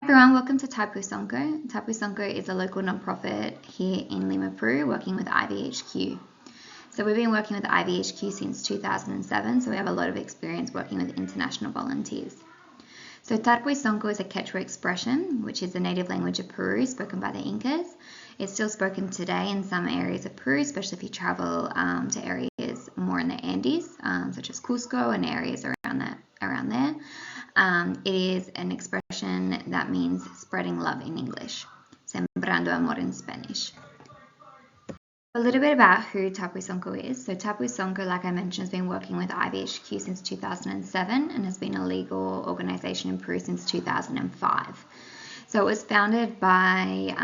Everyone, welcome to Tarpuy Sonqo. Tarpuy Sonqo is a local nonprofit here in Lima, Peru, working with IVHQ. So we've been working with IVHQ since 2007, so we have a lot of experience working with international volunteers. So Tarpuy Sonqo is a Quechua expression, which is the native language of Peru, spoken by the Incas. It's still spoken today in some areas of Peru, especially if you travel to areas more in the Andes, such as Cusco and areas around there. It is an expression that means spreading love in English, sembrando amor in Spanish. A little bit about who Tarpuy Sonqo is. So Tarpuy Sonqo, like I mentioned, has been working with IVHQ since 2007 and has been a legal organization in Peru since 2005. So it was founded by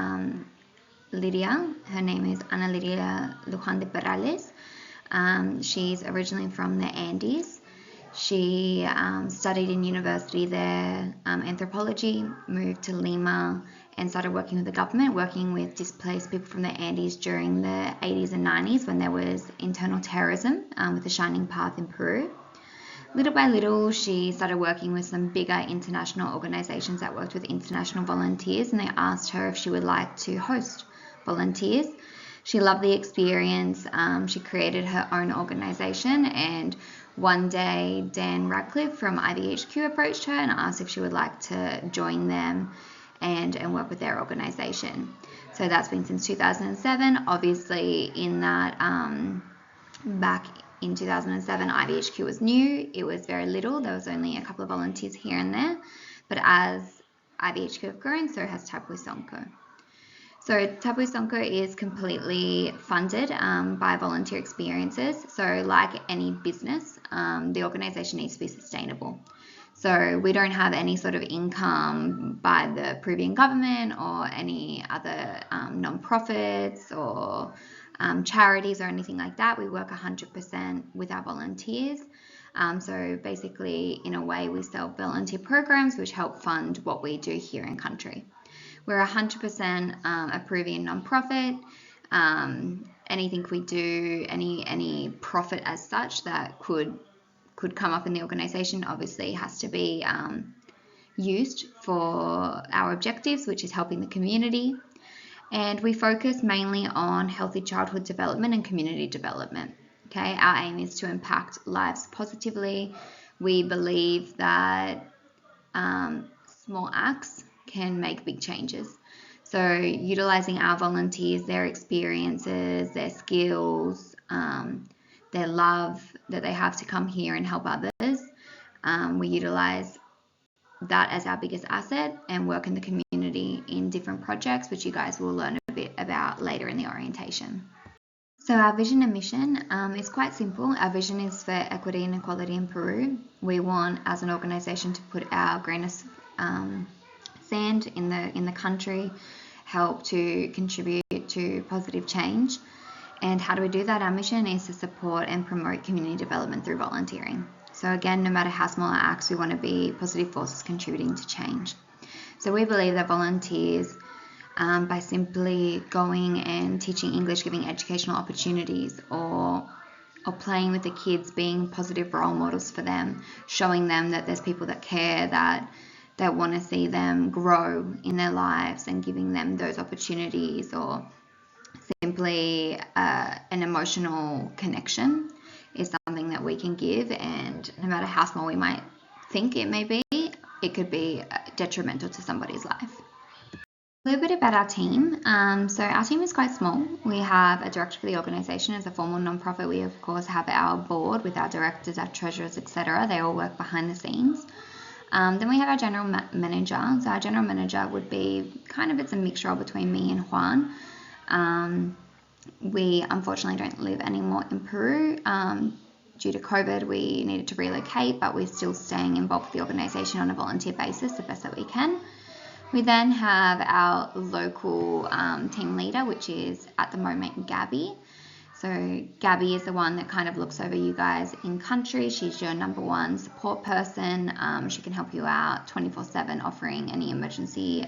Lydia. Her name is Ana Lydia Luján de Perales. She's originally from the Andes. She studied in university there, anthropology, moved to Lima and started working with the government, working with displaced people from the Andes during the 80s and 90s when there was internal terrorism with the Shining Path in Peru. Little by little, she started working with some bigger international organizations that worked with international volunteers, and they asked her if she would like to host volunteers. She loved the experience. She created her own organization, and one day Dan Radcliffe from IVHQ approached her and asked if she would like to join them and work with their organization. So that's been since 2007. Obviously, in that back in 2007, IVHQ was new. It was very little. There was only a couple of volunteers here and there. But as IVHQ have grown, so has Tarpuy Sonqo. So Tarpuy Sonqo is completely funded by volunteer experiences. So like any business, the organization needs to be sustainable. So we don't have any sort of income by the Peruvian government or any other non-profits or charities or anything like that. We work 100% with our volunteers. So basically, in a way, we self-volunteer programs which help fund what we do here in country. We're 100% a Peruvian nonprofit. Anything we do, any profit as such that could come up in the organization obviously has to be used for our objectives, which is helping the community. And we focus mainly on healthy childhood development and community development. Okay, our aim is to impact lives positively. We believe that small acts can make big changes. So utilizing our volunteers, their experiences, their skills, their love that they have to come here and help others, we utilize that as our biggest asset and work in the community in different projects, which you guys will learn a bit about later in the orientation. So our vision and mission is quite simple. Our vision is for equity and equality in Peru. We want, as an organization, to put our grain of sand in the country, help to contribute to positive change. And how do we do that? Our mission is to support and promote community development through volunteering. So again, no matter how small our acts, we want to be positive forces contributing to change. So we believe that volunteers, by simply going and teaching English, giving educational opportunities, or playing with the kids, being positive role models for them, showing them that there's people that care, that want to see them grow in their lives, and giving them those opportunities, or simply an emotional connection is something that we can give. And no matter how small we might think it may be, it could be detrimental to somebody's life. A little bit about our team. So our team is quite small. We have a director for the organization. As a formal nonprofit, we of course have our board with our directors, our treasurers, etc. They all work behind the scenes. Then we have our general manager. So our general manager would be it's a mixture between me and Juan. We unfortunately don't live anymore in Peru. Due to COVID, we needed to relocate, but we're still staying involved with the organization on a volunteer basis the best that we can. We then have our local team leader, which is at the moment Gabby. So Gabby is the one that looks over you guys in country. She's your number one support person. She can help you out 24/7, offering any emergency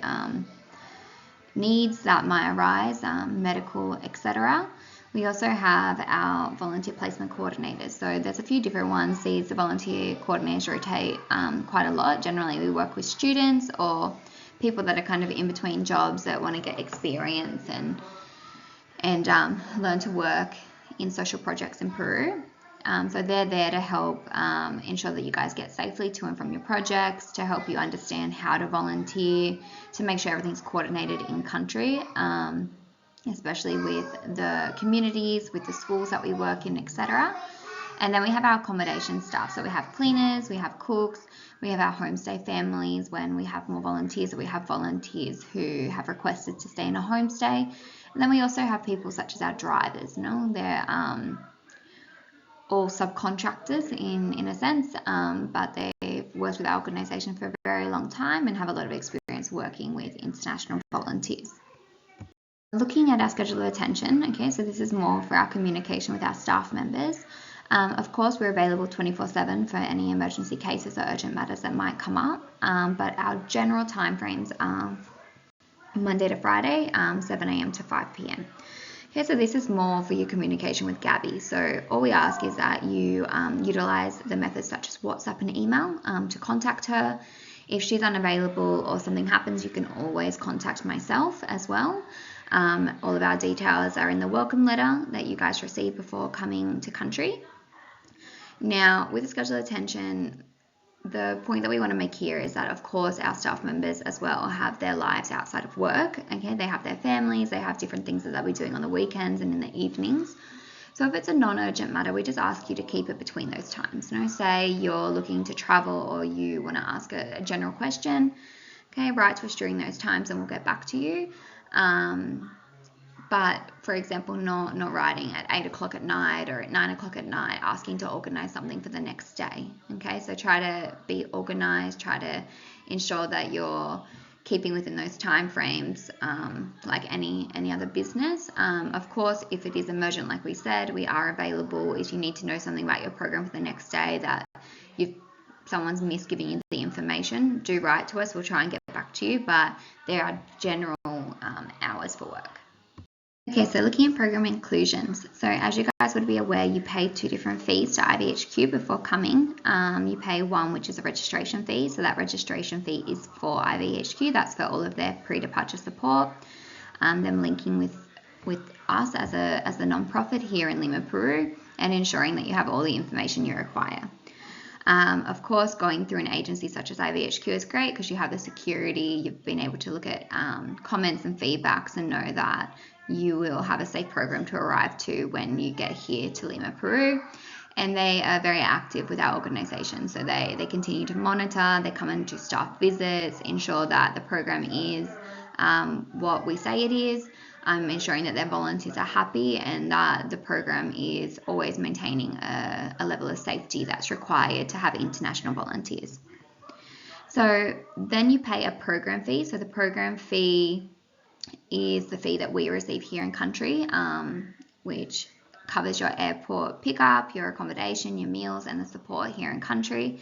needs that might arise, medical, etc. We also have our volunteer placement coordinators. So there's a few different ones. The volunteer coordinators rotate quite a lot. Generally, we work with students or people that are kind of in between jobs that want to get experience and learn to work in social projects in Peru. So they're there to help ensure that you guys get safely to and from your projects, to help you understand how to volunteer, to make sure everything's coordinated in country, especially with the communities, with the schools that we work in, etc. And then we have our accommodation staff. So we have cleaners, we have cooks, we have our homestay families when we have more volunteers, or we have volunteers who have requested to stay in a homestay. And then we also have people such as our drivers, they're all subcontractors in a sense, but they've worked with our organisation for a very long time and have a lot of experience working with international volunteers. Looking at our schedule of attention, okay, so this is more for our communication with our staff members. Of course, we're available 24/7 for any emergency cases or urgent matters that might come up, but our general timeframes are Monday to Friday, 7 a.m. to 5 p.m. Okay, so this is more for your communication with Gabby. So all we ask is that you utilize the methods such as WhatsApp and email to contact her. If she's unavailable or something happens, you can always contact myself as well. All of our details are in the welcome letter that you guys receive before coming to country. Now, with the schedule of attention, the point that we want to make here is that, of course, our staff members as well have their lives outside of work. Okay, they have their families, they have different things that they'll be doing on the weekends and in the evenings. So if it's a non-urgent matter, we just ask you to keep it between those times. Say you're looking to travel or you want to ask a general question, okay, write to us during those times and we'll get back to you. But for example, not writing at 8 o'clock at night or at 9 o'clock at night asking to organize something for the next day. Okay, so try to be organized, try to ensure that you're keeping within those time frames, like any other business. Of course, if it is emergent, like we said, we are available. If you need to know something about your program for the next day that someone's misgiving you the information, do write to us. We'll try and get back to you, but there are general hours for work. Okay, so looking at program inclusions. So as you guys would be aware, you pay 2 different fees to IVHQ before coming. You pay one, which is a registration fee. So that registration fee is for IVHQ. That's for all of their pre-departure support, them linking with us as a non-profit here in Lima, Peru, and ensuring that you have all the information you require. Of course, going through an agency such as IVHQ is great because you have the security. You've been able to look at comments and feedbacks and know that you will have a safe program to arrive to when you get here to Lima, Peru. And they are very active with our organisation. So they continue to monitor, they come and do staff visits, ensure that the program is what we say it is, ensuring that their volunteers are happy and that the program is always maintaining a level of safety that's required to have international volunteers. So then you pay a program fee. So the program fee is the fee that we receive here in country, which covers your airport pickup, your accommodation, your meals, and the support here in country.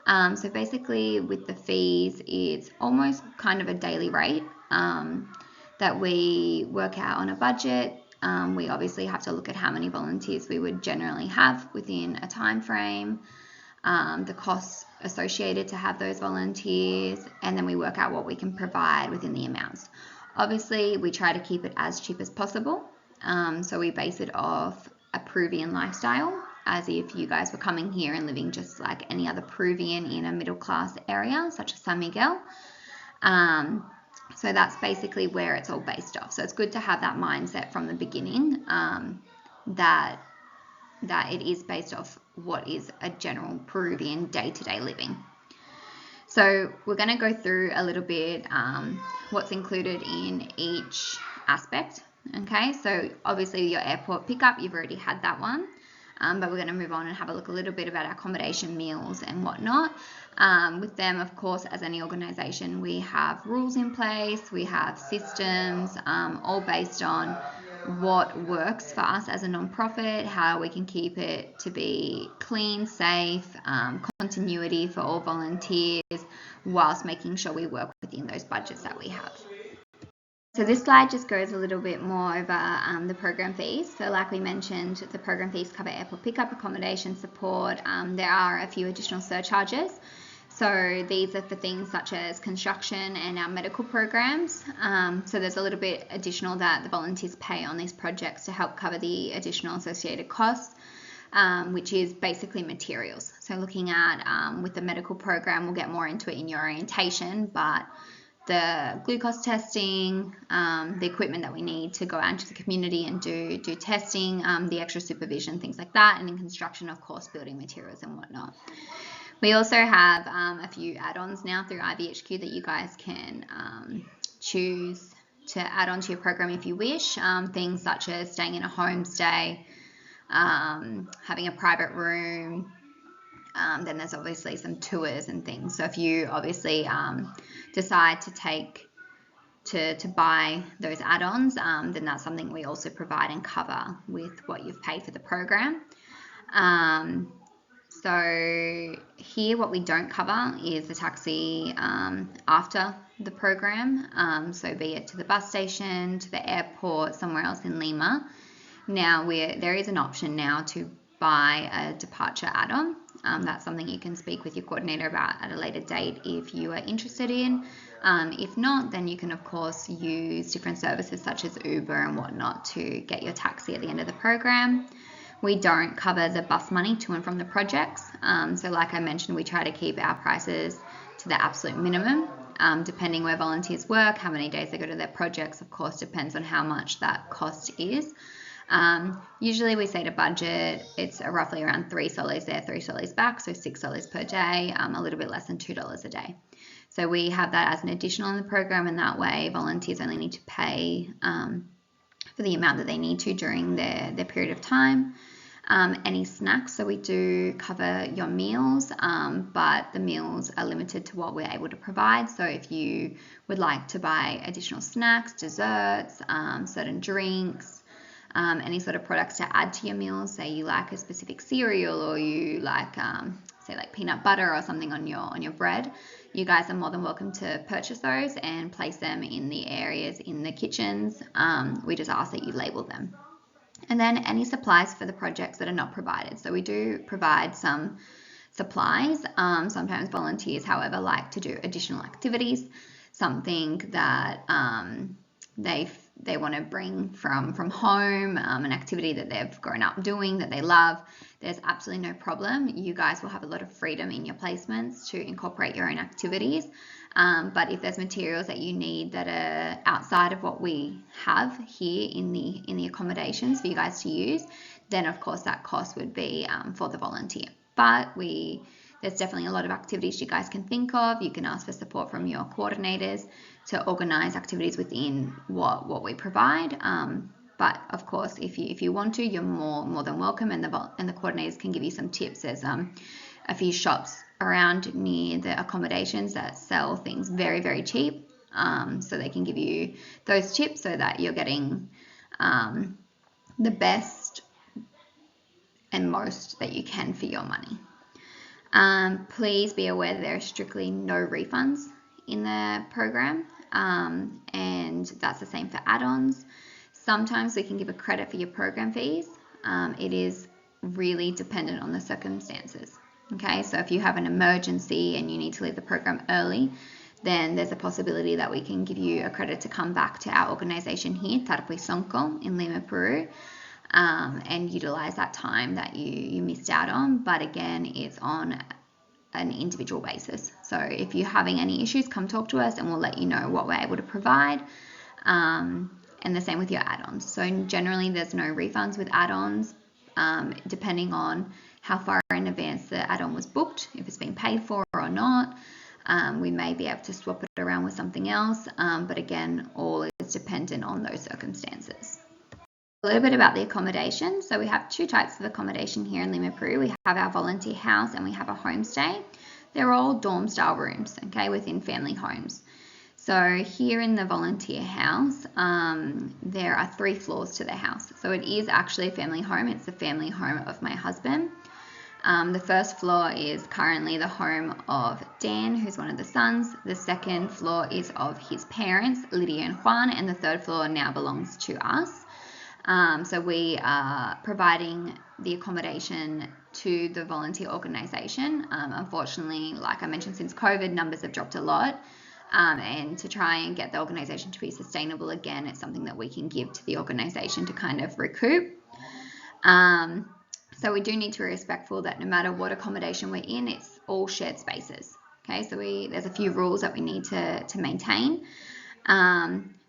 So basically with the fees, it's almost kind of a daily rate that we work out on a budget. We obviously have to look at how many volunteers we would generally have within a time frame, the costs associated to have those volunteers, and then we work out what we can provide within the amounts. Obviously, we try to keep it as cheap as possible. So we base it off a Peruvian lifestyle, as if you guys were coming here and living just like any other Peruvian in a middle class area, such as San Miguel. So that's basically where it's all based off. So it's good to have that mindset from the beginning, that it is based off what is a general Peruvian day-to-day living. So we're going to go through a little bit what's included in each aspect. Okay, so obviously your airport pickup, you've already had that one, but we're going to move on and have a look a little bit about our accommodation, meals and whatnot. With them, of course, as any organisation, we have rules in place, we have systems, all based on what works for us as a non-profit, how we can keep it to be clean, safe, continuity for all volunteers, whilst making sure we work within those budgets that we have. So this slide just goes a little bit more over the program fees. So like we mentioned, the program fees cover airport pickup, accommodation, support. There are a few additional surcharges. So these are for things such as construction and our medical programs. So there's a little bit additional that the volunteers pay on these projects to help cover the additional associated costs, which is basically materials. So looking at with the medical program, we'll get more into it in your orientation, but the glucose testing, the equipment that we need to go out into the community and do testing, the extra supervision, things like that, and in construction, of course, building materials and whatnot. We also have a few add-ons now through IVHQ that you guys can choose to add on to your program if you wish. Things such as staying in a homestay, having a private room. Then there's obviously some tours and things. So if you obviously decide to buy those add-ons, then that's something we also provide and cover with what you've paid for the program. So here what we don't cover is the taxi after the program, so be it to the bus station, to the airport, somewhere else in Lima. Now there is an option now to buy a departure add-on. That's something you can speak with your coordinator about at a later date if you are interested in. If not, then you can of course use different services such as Uber and whatnot to get your taxi at the end of the program. We don't cover the bus money to and from the projects. So like I mentioned, we try to keep our prices to the absolute minimum. Depending where volunteers work, how many days they go to their projects, of course, depends on how much that cost is. Usually we say to budget, it's roughly around $3 there, $3 back, so $6 per day, a little bit less than $2 a day. So we have that as an additional in the program, and that way volunteers only need to pay for the amount that they need to during their period of time. Any snacks, so we do cover your meals, but the meals are limited to what we're able to provide. So if you would like to buy additional snacks, desserts, certain drinks, any sort of products to add to your meals, say you like a specific cereal or you like say like peanut butter or something on your bread, you guys are more than welcome to purchase those and place them in the areas in the kitchens. We just ask that you label them. And then any supplies for the projects that are not provided. So we do provide some supplies. Sometimes volunteers, however, like to do additional activities, something that they want to bring from home, an activity that they've grown up doing that they love. There's absolutely no problem. You guys will have a lot of freedom in your placements to incorporate your own activities. But if there's materials that you need that are outside of what we have here in the accommodations for you guys to use, then of course that cost would be for the volunteer. But there's definitely a lot of activities you guys can think of. You can ask for support from your coordinators to organize activities within what we provide. But of course, if you want to, you're more than welcome, and the coordinators can give you some tips. There's a few shops around near the accommodations that sell things very, very cheap. So they can give you those tips so that you're getting the best and most that you can for your money. Please be aware that there are strictly no refunds in the program, and that's the same for add-ons. Sometimes we can give a credit for your program fees. It is really dependent on the circumstances. Okay, so if you have an emergency and you need to leave the program early, then there's a possibility that we can give you a credit to come back to our organization here, Tarpuy Sonqo in Lima, Peru, and utilize that time that you missed out on. But again, it's on an individual basis. So if you're having any issues, come talk to us and we'll let you know what we're able to provide. And the same with your add-ons. So generally there's no refunds with add-ons, depending on how far in advance the add-on was booked, if it's been paid for or not. We may be able to swap it around with something else, but again, all is dependent on those circumstances. A little bit about the accommodation. So we have two types of accommodation here in Lima, Peru. We have our volunteer house and we have a homestay. They're all dorm style rooms, okay, within family homes. So here in the volunteer house, there are 3 floors to the house. So it is actually a family home. It's the family home of my husband. The first floor is currently the home of Dan, who's one of the sons. The second floor is of his parents, Lydia and Juan, and the third floor now belongs to us. So we are providing the accommodation to the volunteer organisation. Unfortunately, like I mentioned, since COVID, numbers have dropped a lot. And to try and get the organisation to be sustainable again, it's something that we can give to the organisation to kind of recoup. So we do need to be respectful that no matter what accommodation we're in, it's all shared spaces. Okay, so there's a few rules that we need to maintain.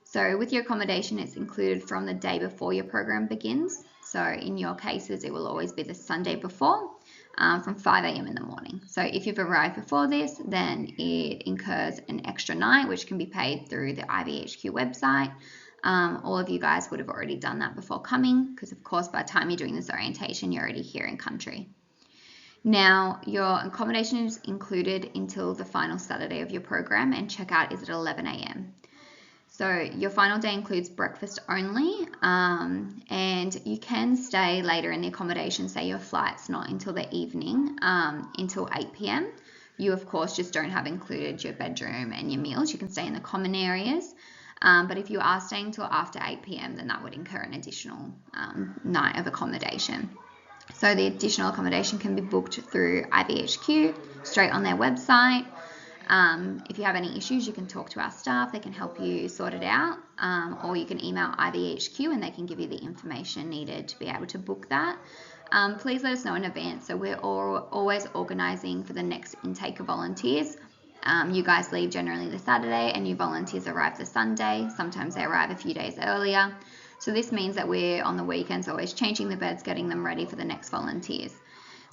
So with your accommodation, it's included from the day before your program begins. So in your cases, it will always be the Sunday before, from 5 a.m. in the morning. So if you've arrived before this, then it incurs an extra night, which can be paid through the IVHQ website. All of you guys would have already done that before coming, because of course by the time you're doing this orientation, you're already here in country. Now, your accommodation is included until the final Saturday of your program, and checkout is at 11 a.m. So your final day includes breakfast only, and you can stay later in the accommodation, say your flight's not until the evening, until 8 p.m. You, of course, just don't have included your bedroom and your meals. You can stay in the common areas, but if you are staying till after 8 p.m, then that would incur an additional night of accommodation. So the additional accommodation can be booked through IVHQ, straight on their website. If you have any issues, you can talk to our staff. They can help you sort it out, or you can email IVHQ and they can give you the information needed to be able to book that. Please let us know in advance. So we're always organising for the next intake of volunteers. You guys leave generally the Saturday and new volunteers arrive the Sunday. Sometimes they arrive a few days earlier. So this means that we're on the weekends always changing the beds, getting them ready for the next volunteers.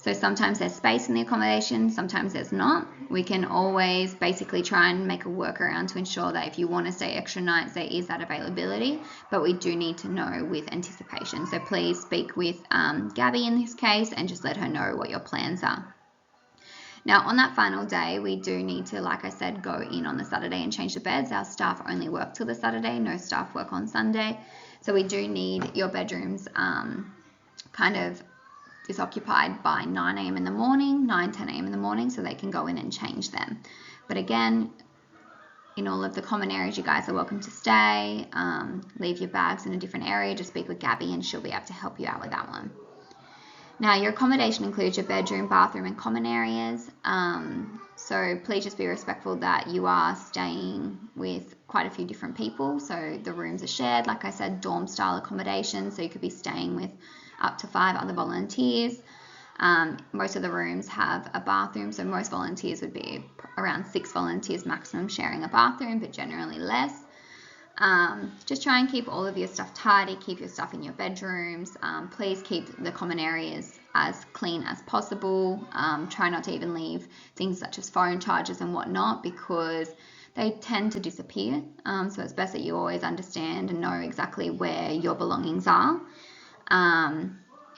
So sometimes there's space in the accommodation, sometimes there's not. We can always basically try and make a workaround to ensure that if you want to stay extra nights, there is that availability, but we do need to know with anticipation. So please speak with Gabby in this case and just let her know what your plans are. Now, on that final day, we do need to, like I said, go in on the Saturday and change the beds. Our staff only work till the Saturday, no staff work on Sunday. So we do need your bedrooms kind of is occupied by 9 a.m. in the morning, 10 a.m. in the morning, so they can go in and change them. But again, in all of the common areas, you guys are welcome to stay. Leave your bags in a different area. Just speak with Gabby and she'll be able to help you out with that one. Now, your accommodation includes your bedroom, bathroom, and common areas. So please just be respectful that you are staying with quite a few different people. So the rooms are shared, like I said, dorm-style accommodation. So you could be staying with up to 5 other volunteers. Most of the rooms have a bathroom, so most volunteers would be around 6 volunteers maximum sharing a bathroom, but generally less. Just try and keep all of your stuff tidy, keep your stuff in your bedrooms. Please keep the common areas as clean as possible. Try not to even leave things such as phone chargers and whatnot, because they tend to disappear. So it's best that you always understand and know exactly where your belongings are.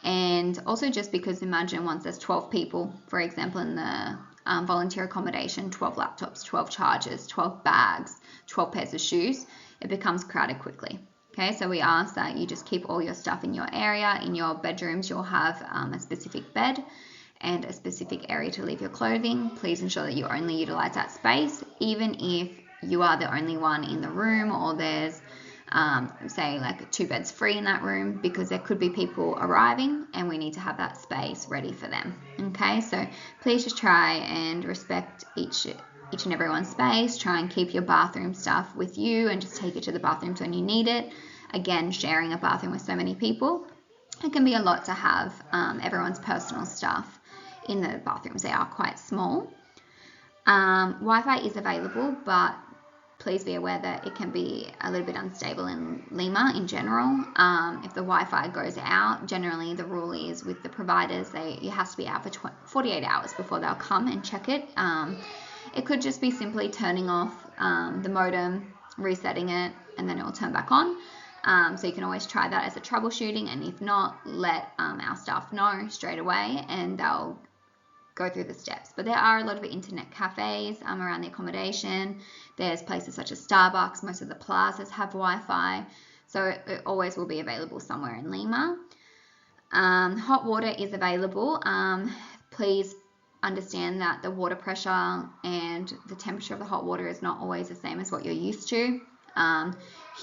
And also just because imagine once there's 12 people, for example, in the volunteer accommodation, 12 laptops, 12 chargers, 12 bags, 12 pairs of shoes, it becomes crowded quickly. Okay, so we ask that you just keep all your stuff in your area. In your bedrooms, you'll have a specific bed and a specific area to leave your clothing. Please ensure that you only utilize that space, even if you are the only one in the room or there's say like 2 beds free in that room, because there could be people arriving and we need to have that space ready for them. Okay, so please just try and respect each and everyone's space. Try and keep your bathroom stuff with you and just take it to the bathrooms when you need it. Again, sharing a bathroom with so many people, it can be a lot to have everyone's personal stuff in the bathrooms. They are quite small. Wi-Fi is available, but please be aware that it can be a little bit unstable in Lima in general. If the Wi-Fi goes out, generally the rule is with the providers, it has to be out for 48 hours before they'll come and check it. It could just be simply turning off the modem, resetting it, and then it will turn back on. So you can always try that as a troubleshooting, and if not, let our staff know straight away and they'll go through the steps. But there are a lot of internet cafes around the accommodation. There's places such as Starbucks. Most of the plazas have Wi-Fi, so it always will be available somewhere in Lima. Hot water is available. Please understand that the water pressure and the temperature of the hot water is not always the same as what you're used to.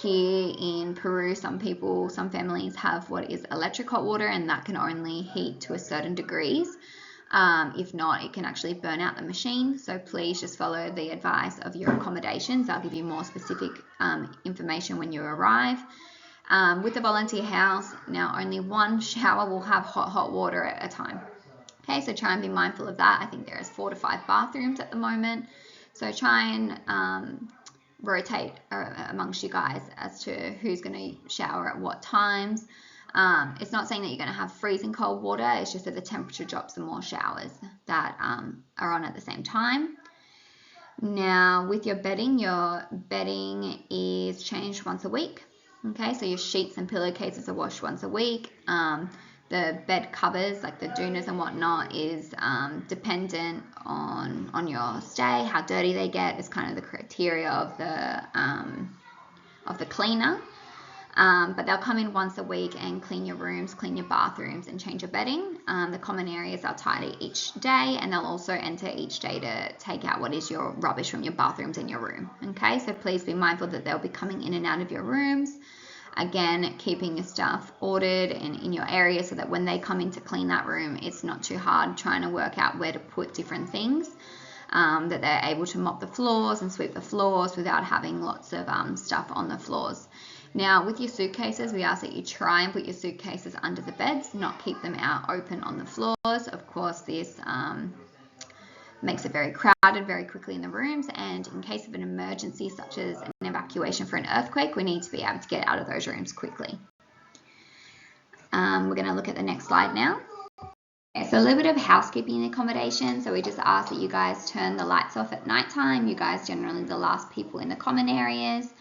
Here in Peru, some families have what is electric hot water, and that can only heat to a certain degrees. If not, it can actually burn out the machine. So please just follow the advice of your accommodations. I'll give you more specific information when you arrive. With the volunteer house, now only one shower will have hot water at a time. Okay, so try and be mindful of that. I think there is 4 to 5 bathrooms at the moment. So try and rotate amongst you guys as to who's going to shower at what times. It's not saying that you're going to have freezing cold water. It's just that the temperature drops the more showers that are on at the same time. Now, with your bedding is changed once a week. Okay, so your sheets and pillowcases are washed once a week. The bed covers, like the doonas and whatnot, is dependent on your stay, how dirty they get is kind of the criteria of the cleaner. But they'll come in once a week and clean your rooms, clean your bathrooms, and change your bedding. The common areas are tidy each day, and they'll also enter each day to take out what is your rubbish from your bathrooms in your room. Okay, so please be mindful that they'll be coming in and out of your rooms. Again, keeping your stuff ordered and in your area so that when they come in to clean that room, it's not too hard trying to work out where to put different things. That they're able to mop the floors and sweep the floors without having lots of stuff on the floors. Now, with your suitcases, we ask that you try and put your suitcases under the beds, not keep them out open on the floors. Of course, this makes it very crowded very quickly in the rooms, and in case of an emergency such as an evacuation for an earthquake, we need to be able to get out of those rooms quickly. We're going to look at the next slide now. Okay, so a little bit of housekeeping accommodation. So we just ask that you guys turn the lights off at nighttime. You guys generally the last people in the common areas.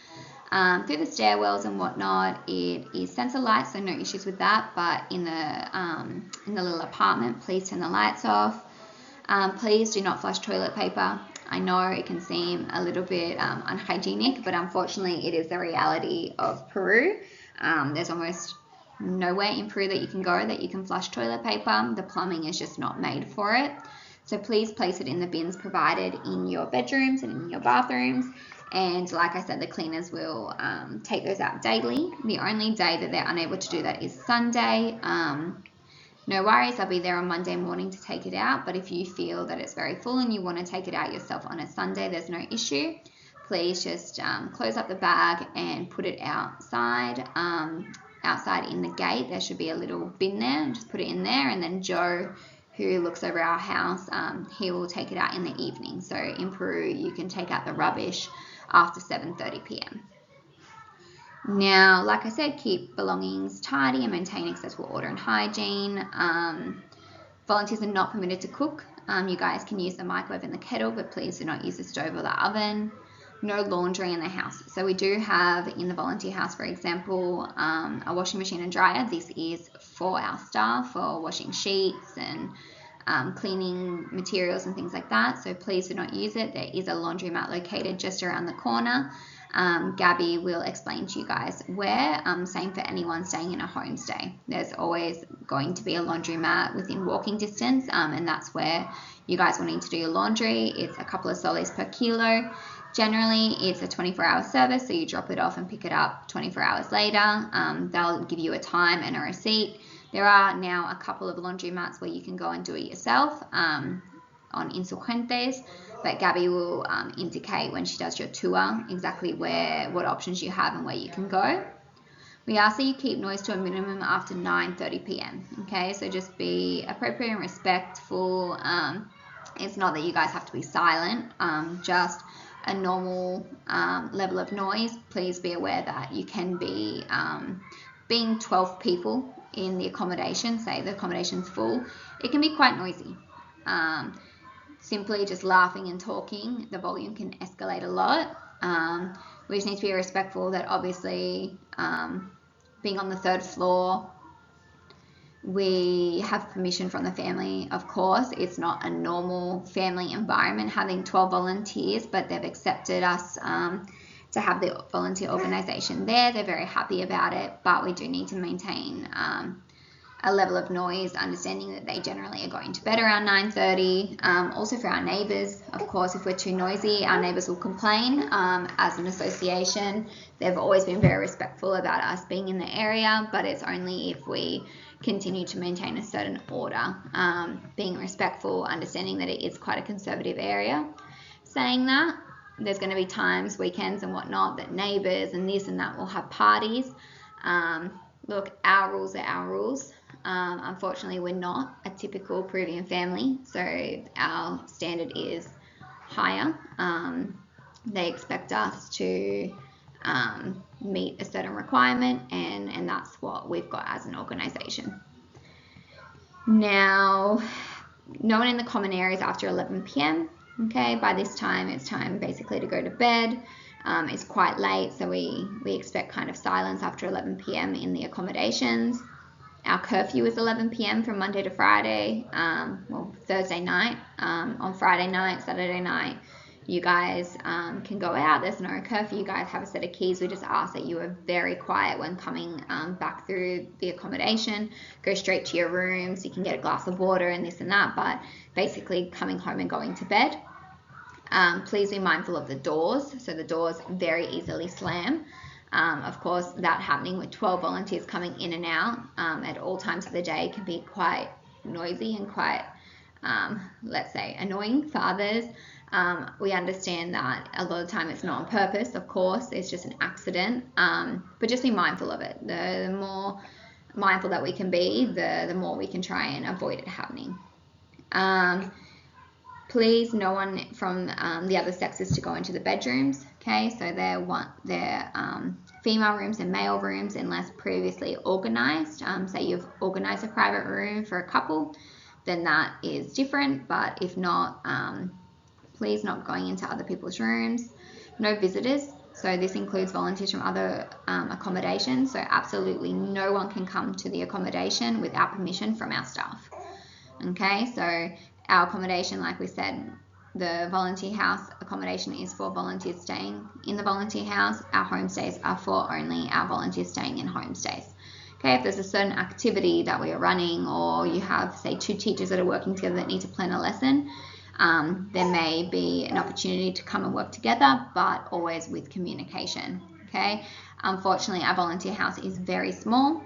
Through the stairwells and whatnot, it is sensor lights, so no issues with that. But in the little apartment, please turn the lights off. Please do not flush toilet paper. I know it can seem a little bit unhygienic, but unfortunately it is the reality of Peru. There's almost nowhere in Peru that you can go that you can flush toilet paper. The plumbing is just not made for it. So please place it in the bins provided in your bedrooms and in your bathrooms. And like I said, the cleaners will take those out daily. The only day that they're unable to do that is Sunday. No worries, I'll be there on Monday morning to take it out, but if you feel that it's very full and you want to take it out yourself on a Sunday, there's no issue. Please just close up the bag and put it outside. Outside in the gate, there should be a little bin there, and just put it in there, and then Joe, who looks over our house, he will take it out in the evening. So in Peru, you can take out the rubbish after 7:30 p.m. Now, like I said, keep belongings tidy and maintain accessible order and hygiene. Volunteers are not permitted to cook. You guys can use the microwave and the kettle, but please do not use the stove or the oven. No laundry in the house. So we do have in the volunteer house, for example, a washing machine and dryer. This is for our staff for washing sheets and cleaning materials and things like that. So please do not use it. There is a laundromat located just around the corner. Gabby will explain to you guys where. Same for anyone staying in a homestay. There's always going to be a laundromat within walking distance, and that's where you guys will need to do your laundry. It's a couple of soles per kilo. Generally, it's a 24-hour service, so you drop it off and pick it up 24 hours later. They'll give you a time and a receipt. There are now a couple of laundromats where you can go and do it yourself on Insurgentes, but Gabby will indicate when she does your tour exactly what options you have and where you can go. We ask that you keep noise to a minimum after 9:30 p.m. Okay, so just be appropriate and respectful. It's not that you guys have to be silent, just a normal level of noise. Please be aware that you can be being 12 people in the accommodation, say the accommodation's full, it can be quite noisy. Simply just laughing and talking, the volume can escalate a lot. We just need to be respectful that obviously being on the 3rd floor, we have permission from the family, of course. It's not a normal family environment having 12 volunteers, but they've accepted us to have the volunteer organization there. They're very happy about it, but we do need to maintain a level of noise, understanding that they generally are going to bed around 9:30. Also for our neighbours, of course, if we're too noisy, our neighbours will complain. As an association, they've always been very respectful about us being in the area, but it's only if we continue to maintain a certain order, being respectful, understanding that it is quite a conservative area. Saying that, there's going to be times, weekends and whatnot, that neighbours and this and that will have parties. Look, our rules are our rules. Unfortunately, we're not a typical Peruvian family, so our standard is higher. They expect us to meet a certain requirement, and that's what we've got as an organisation. Now, no one in the common areas after 11 p.m. Okay, by this time, it's time basically to go to bed. It's quite late, so we expect kind of silence after 11 p.m. in the accommodations. Our curfew is 11 p.m. from Monday to Friday, well, Thursday night. On Friday night, Saturday night, you guys can go out. There's no curfew. You guys have a set of keys. We just ask that you are very quiet when coming back through the accommodation. Go straight to your rooms. You can get a glass of water and this and that, but basically coming home and going to bed. Please be mindful of the doors. So the doors very easily slam. Of course, that happening with 12 volunteers coming in and out at all times of the day can be quite noisy and quite, let's say, annoying for others. We understand that a lot of the time it's not on purpose, of course, it's just an accident, but just be mindful of it. The more mindful that we can be, the more we can try and avoid it happening. Please, no one from the other sexes to go into the bedrooms, okay? So they're female rooms and male rooms unless previously organised. Say you've organised a private room for a couple, then that is different, but if not, please not going into other people's rooms. No visitors, so this includes volunteers from other accommodations, so absolutely no one can come to the accommodation without permission from our staff. Okay, so our accommodation, like we said, the volunteer house accommodation is for volunteers staying in the volunteer house. Our homestays are for only our volunteers staying in homestays. Okay, if there's a certain activity that we are running, or you have, say, 2 teachers that are working together that need to plan a lesson, there may be an opportunity to come and work together, but always with communication. Okay, unfortunately, our volunteer house is very small.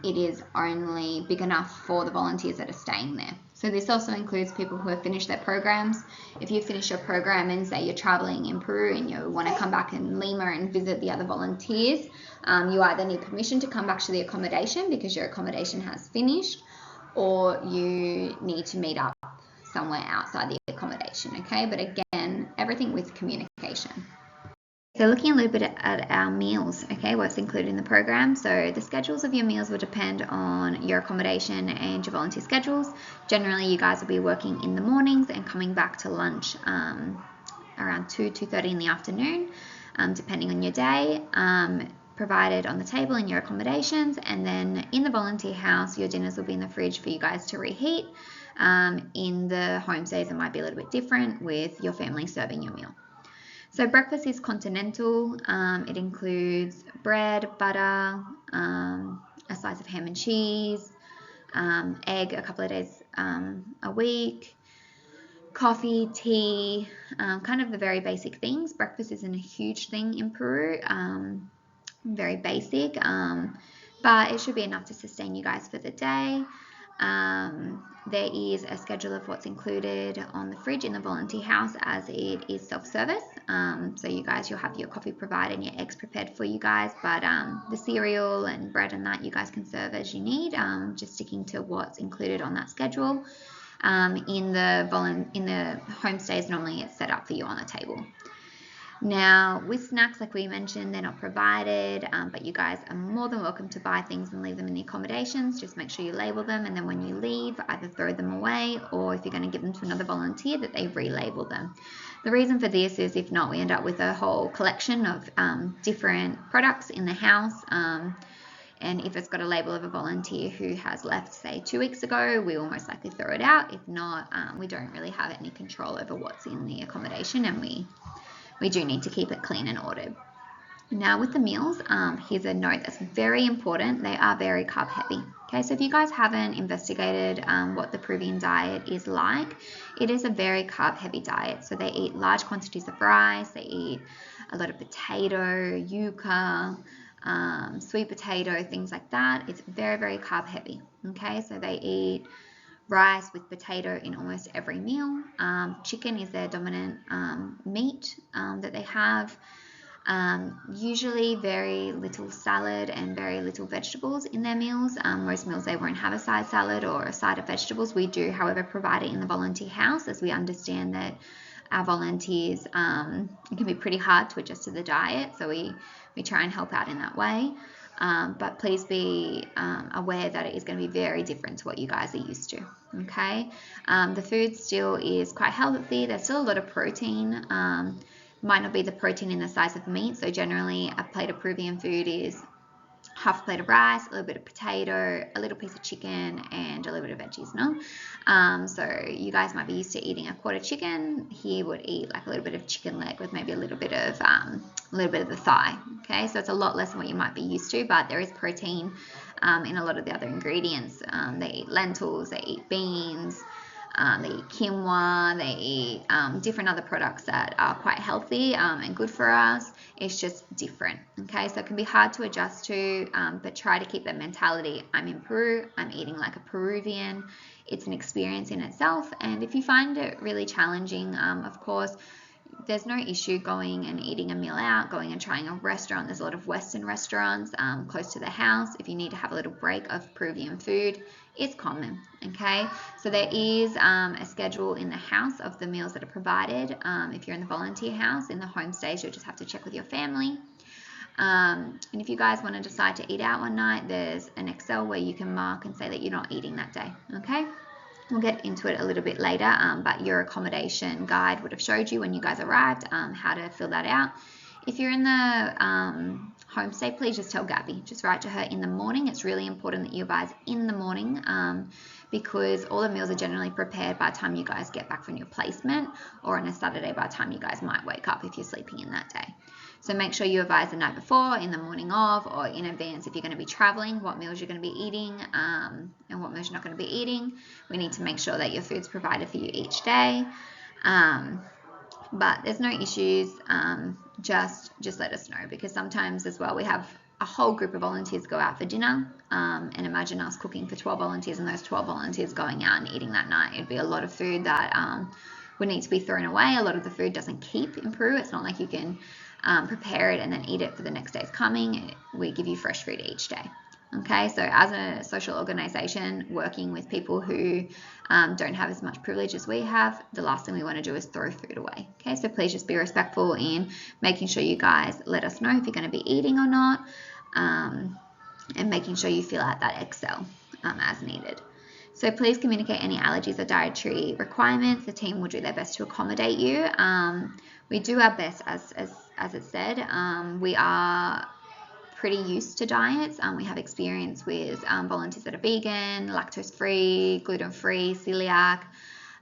It is only big enough for the volunteers that are staying there. So this also includes people who have finished their programs. If you finish your program and say you're traveling in Peru and you want to come back in Lima and visit the other volunteers, you either need permission to come back to the accommodation because your accommodation has finished, or you need to meet up somewhere outside the accommodation, okay? But again, everything with communication. So looking a little bit at our meals, okay, what's included in the program. So the schedules of your meals will depend on your accommodation and your volunteer schedules. Generally, you guys will be working in the mornings and coming back to lunch around 2:30 in the afternoon, depending on your day, provided on the table in your accommodations. And then in the volunteer house, your dinners will be in the fridge for you guys to reheat. In the homestays, it might be a little bit different with your family serving your meal. So breakfast is continental. It includes bread, butter, a slice of ham and cheese, egg a couple of days a week, coffee, tea, kind of the very basic things. Breakfast isn't a huge thing in Peru, very basic, but it should be enough to sustain you guys for the day. There is a schedule of what's included on the fridge in the volunteer house, as it is self-service. So you guys, you'll have your coffee provided and your eggs prepared for you guys, but the cereal and bread and that you guys can serve as you need, just sticking to what's included on that schedule. In the homestays, normally it's set up for you on the table. Now, with snacks, like we mentioned, they're not provided, but you guys are more than welcome to buy things and leave them in the accommodations. Just make sure you label them, and then when you leave, either throw them away, or if you're going to give them to another volunteer, that they relabel them. The reason for this is, if not, we end up with a whole collection of different products in the house. And if it's got a label of a volunteer who has left, say, 2 weeks ago, we will most likely throw it out. If not, we don't really have any control over what's in the accommodation, and we do need to keep it clean and ordered. Now with the meals, here's a note that's very important. They are very carb heavy. Okay, so if you guys haven't investigated what the Peruvian diet is like, it is a very carb-heavy diet. So they eat large quantities of rice, they eat a lot of potato, yuca, sweet potato, things like that. It's very, very carb-heavy. Okay, so they eat rice with potato in almost every meal. Chicken is their dominant meat that they have. Usually very little salad and very little vegetables in their meals. Most meals they won't have a side salad or a side of vegetables. We do, however, provide it in the volunteer house, as we understand that our volunteers, it can be pretty hard to adjust to the diet, so we try and help out in that way. But please be aware that it is going to be very different to what you guys are used to. Okay, the food still is quite healthy. There's still a lot of protein. Might not be the protein in the size of meat. So generally a plate of Peruvian food is half a plate of rice, a little bit of potato, a little piece of chicken, and a little bit of veggies, no? So you guys might be used to eating a quarter chicken. He would eat like a little bit of chicken leg with maybe a little bit of the thigh. Okay, so it's a lot less than what you might be used to, but there is protein in a lot of the other ingredients. They eat lentils, they eat beans, they eat quinoa, they eat different other products that are quite healthy and good for us. It's just different, okay? So it can be hard to adjust to, but try to keep that mentality. I'm in Peru, I'm eating like a Peruvian. It's an experience in itself, and if you find it really challenging, of course, there's no issue going and eating a meal out, going and trying a restaurant. There's a lot of Western restaurants close to the house. If you need to have a little break of Peruvian food, it's common, okay? So there is a schedule in the house of the meals that are provided. If you're in the volunteer house, in the homestays, you'll just have to check with your family. And if you guys want to decide to eat out one night, there's an Excel where you can mark and say that you're not eating that day, okay? We'll get into it a little bit later, but your accommodation guide would have showed you when you guys arrived how to fill that out. If you're in the homestay, please just tell Gabby. Just write to her in the morning. It's really important that you guys in the morning because all the meals are generally prepared by the time you guys get back from your placement, or on a Saturday by the time you guys might wake up if you're sleeping in that day. So make sure you advise the night before, in the morning of, or in advance if you're going to be traveling, what meals you're going to be eating and what meals you're not going to be eating. We need to make sure that your food's provided for you each day. But there's no issues. Just let us know, because sometimes as well we have a whole group of volunteers go out for dinner, and imagine us cooking for 12 volunteers and those 12 volunteers going out and eating that night. It'd be a lot of food that would need to be thrown away. A lot of the food doesn't keep in Peru. It's not like you can prepare it and then eat it for the next day's coming. We give you fresh food each day. Okay, so as a social organization working with people who don't have as much privilege as we have, the last thing we want to do is throw food away. Okay, so please just be respectful in making sure you guys let us know if you're going to be eating or not, and making sure you fill out that Excel as needed. So please communicate any allergies or dietary requirements. The team will do their best to accommodate you. We do our best, as it said. We are pretty used to diets. We have experience with volunteers that are vegan, lactose-free, gluten-free, celiac,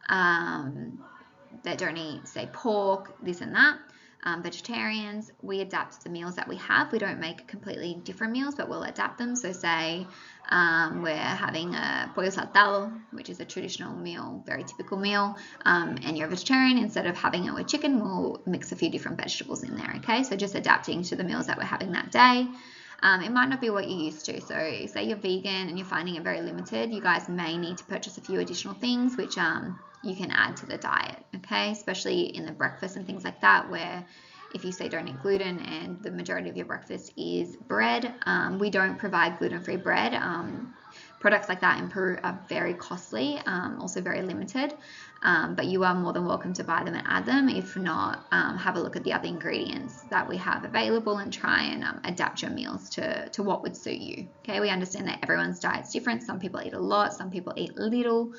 that don't eat, say, pork, this and that. Vegetarians, we adapt the meals that we have. We don't make completely different meals, but we'll adapt them. So say we're having a pollo saltado, which is a traditional meal, very typical meal, and you're a vegetarian, instead of having it with chicken, we'll mix a few different vegetables in there, okay? So just adapting to the meals that we're having that day. It might not be what you're used to. So say you're vegan and you're finding it very limited, you guys may need to purchase a few additional things which you can add to the diet, okay? Especially in the breakfast and things like that, where if you say don't eat gluten and the majority of your breakfast is bread, we don't provide gluten-free bread. Products like that in Peru are very costly, also very limited, but you are more than welcome to buy them and add them. If not, have a look at the other ingredients that we have available and try and adapt your meals to what would suit you. Okay, we understand that everyone's diet's different. Some people eat a lot, some people eat little.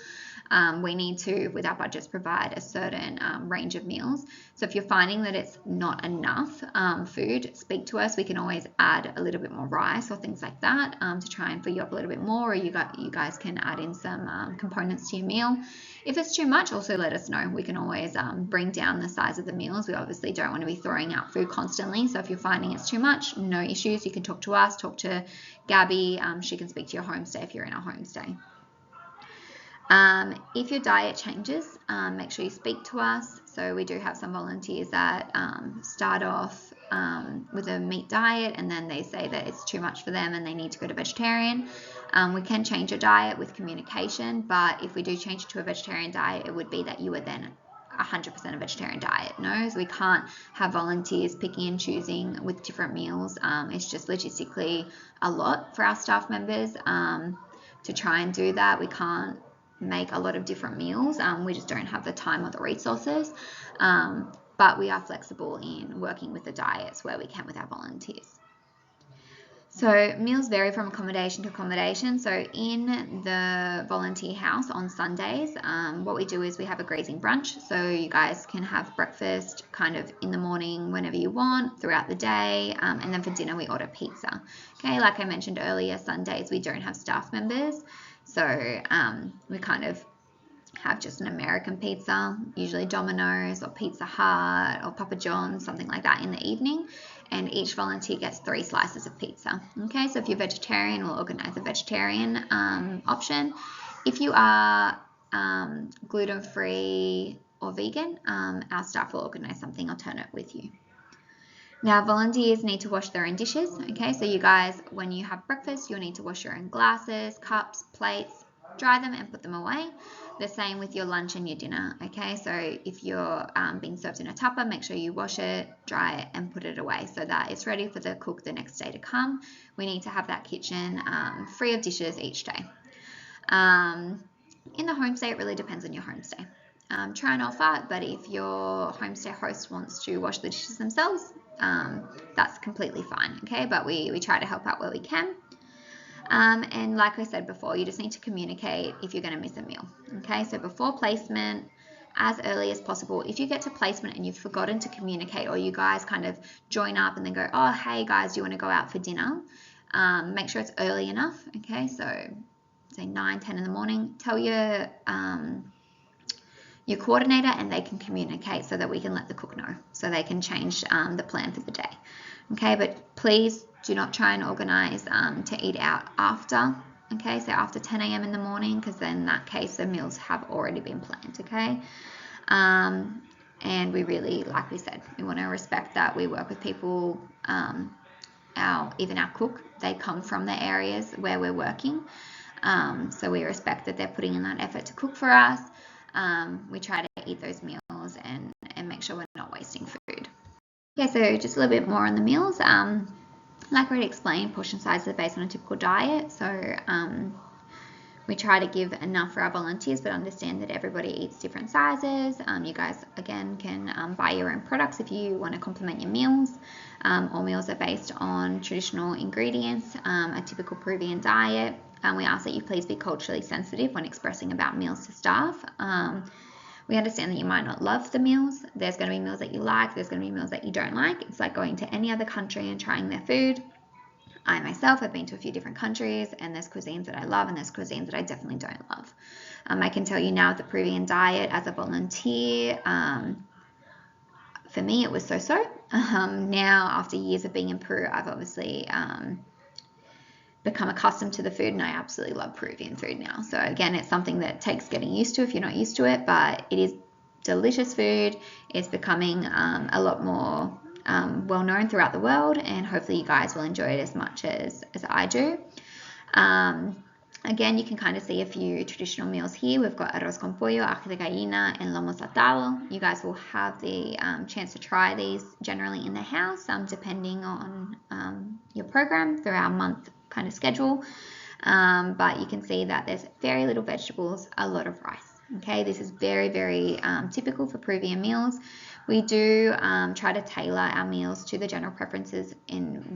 we need to, with our budgets, provide a certain range of meals. So if you're finding that it's not enough food, speak to us. We can always add a little bit more rice or things like that to try and fill you up a little bit more, or you guys can add in some components to your meal. If it's too much, also let us know. We can always bring down the size of the meals. We obviously don't want to be throwing out food constantly. So if you're finding it's too much, no issues. You can talk to us, talk to Gabby. She can speak to your homestay if you're in a homestay. If your diet changes, make sure you speak to us. So we do have some volunteers that start off with a meat diet, and then they say that it's too much for them and they need to go to vegetarian. We can change your diet with communication, but if we do change it to a vegetarian diet, it would be that you are then 100% a vegetarian diet. No, so we can't have volunteers picking and choosing with different meals. It's just logistically a lot for our staff members to try and do that. We can't make a lot of different meals. We just don't have the time or the resources. But we are flexible in working with the diets where we can with our volunteers. So meals vary from accommodation to accommodation. So in the volunteer house on Sundays, what we do is we have a grazing brunch. So you guys can have breakfast kind of in the morning whenever you want throughout the day. And then for dinner, we order pizza. Okay, like I mentioned earlier, Sundays we don't have staff members. So we kind of have just an American pizza, usually Domino's or Pizza Hut or Papa John's, something like that in the evening. And each volunteer gets 3 slices of pizza. Okay, so if you're vegetarian, we'll organize a vegetarian option. If you are gluten-free or vegan, our staff will organize something alternate with you. Now, volunteers need to wash their own dishes. Okay, so you guys, when you have breakfast, you'll need to wash your own glasses, cups, plates, dry them and put them away. The same with your lunch and your dinner. Okay, so if you're being served in a tupper, make sure you wash it, dry it, and put it away so that it's ready for the cook the next day to come. We need to have that kitchen free of dishes each day. In the homestay, it really depends on your homestay. Try and offer, but if your homestay host wants to wash the dishes themselves, that's completely fine. Okay, but we try to help out where we can. And like I said before, you just need to communicate if you're going to miss a meal. Okay, so before placement, as early as possible. If you get to placement and you've forgotten to communicate, or you guys kind of join up and then go, oh, hey guys, do you want to go out for dinner? Make sure it's early enough. Okay, so say 9, 10 in the morning. Tell your coordinator and they can communicate so that we can let the cook know so they can change the plan for the day. Okay, but please do not try and organize to eat out after, okay, so after 10 a.m. in the morning, because then in that case the meals have already been planned. Okay, and we really, like we said, we want to respect that. We work with people, even our cook, they come from the areas where we're working, so we respect that they're putting in that effort to cook for us. We try to eat those meals and make sure we're not wasting food. Okay, so just a little bit more on the meals. Like I already explained, portion sizes are based on a typical diet. So we try to give enough for our volunteers, but understand that everybody eats different sizes. You guys, again, can buy your own products if you want to complement your meals. All meals are based on traditional ingredients, a typical Peruvian diet. We ask that you please be culturally sensitive when expressing about meals to staff. We understand that you might not love the meals. There's going to be meals that you like. There's going to be meals that you don't like. It's like going to any other country and trying their food. I myself have been to a few different countries, and there's cuisines that I love and there's cuisines that I definitely don't love. I can tell you now the Peruvian diet as a volunteer, for me it was so-so. Now, after years of being in Peru, I've obviously become accustomed to the food, and I absolutely love Peruvian food now. So again, it's something that takes getting used to if you're not used to it, but it is delicious food. It's becoming a lot more well known throughout the world, and hopefully you guys will enjoy it as much as I do. Again, you can kind of see a few traditional meals here. We've got arroz con pollo, ají de gallina, and lomo saltado. You guys will have the chance to try these generally in the house, depending on your program through our month kind of schedule. But you can see that there's very little vegetables, a lot of rice. Okay, this is very, very typical for Peruvian meals. We do try to tailor our meals to the general preferences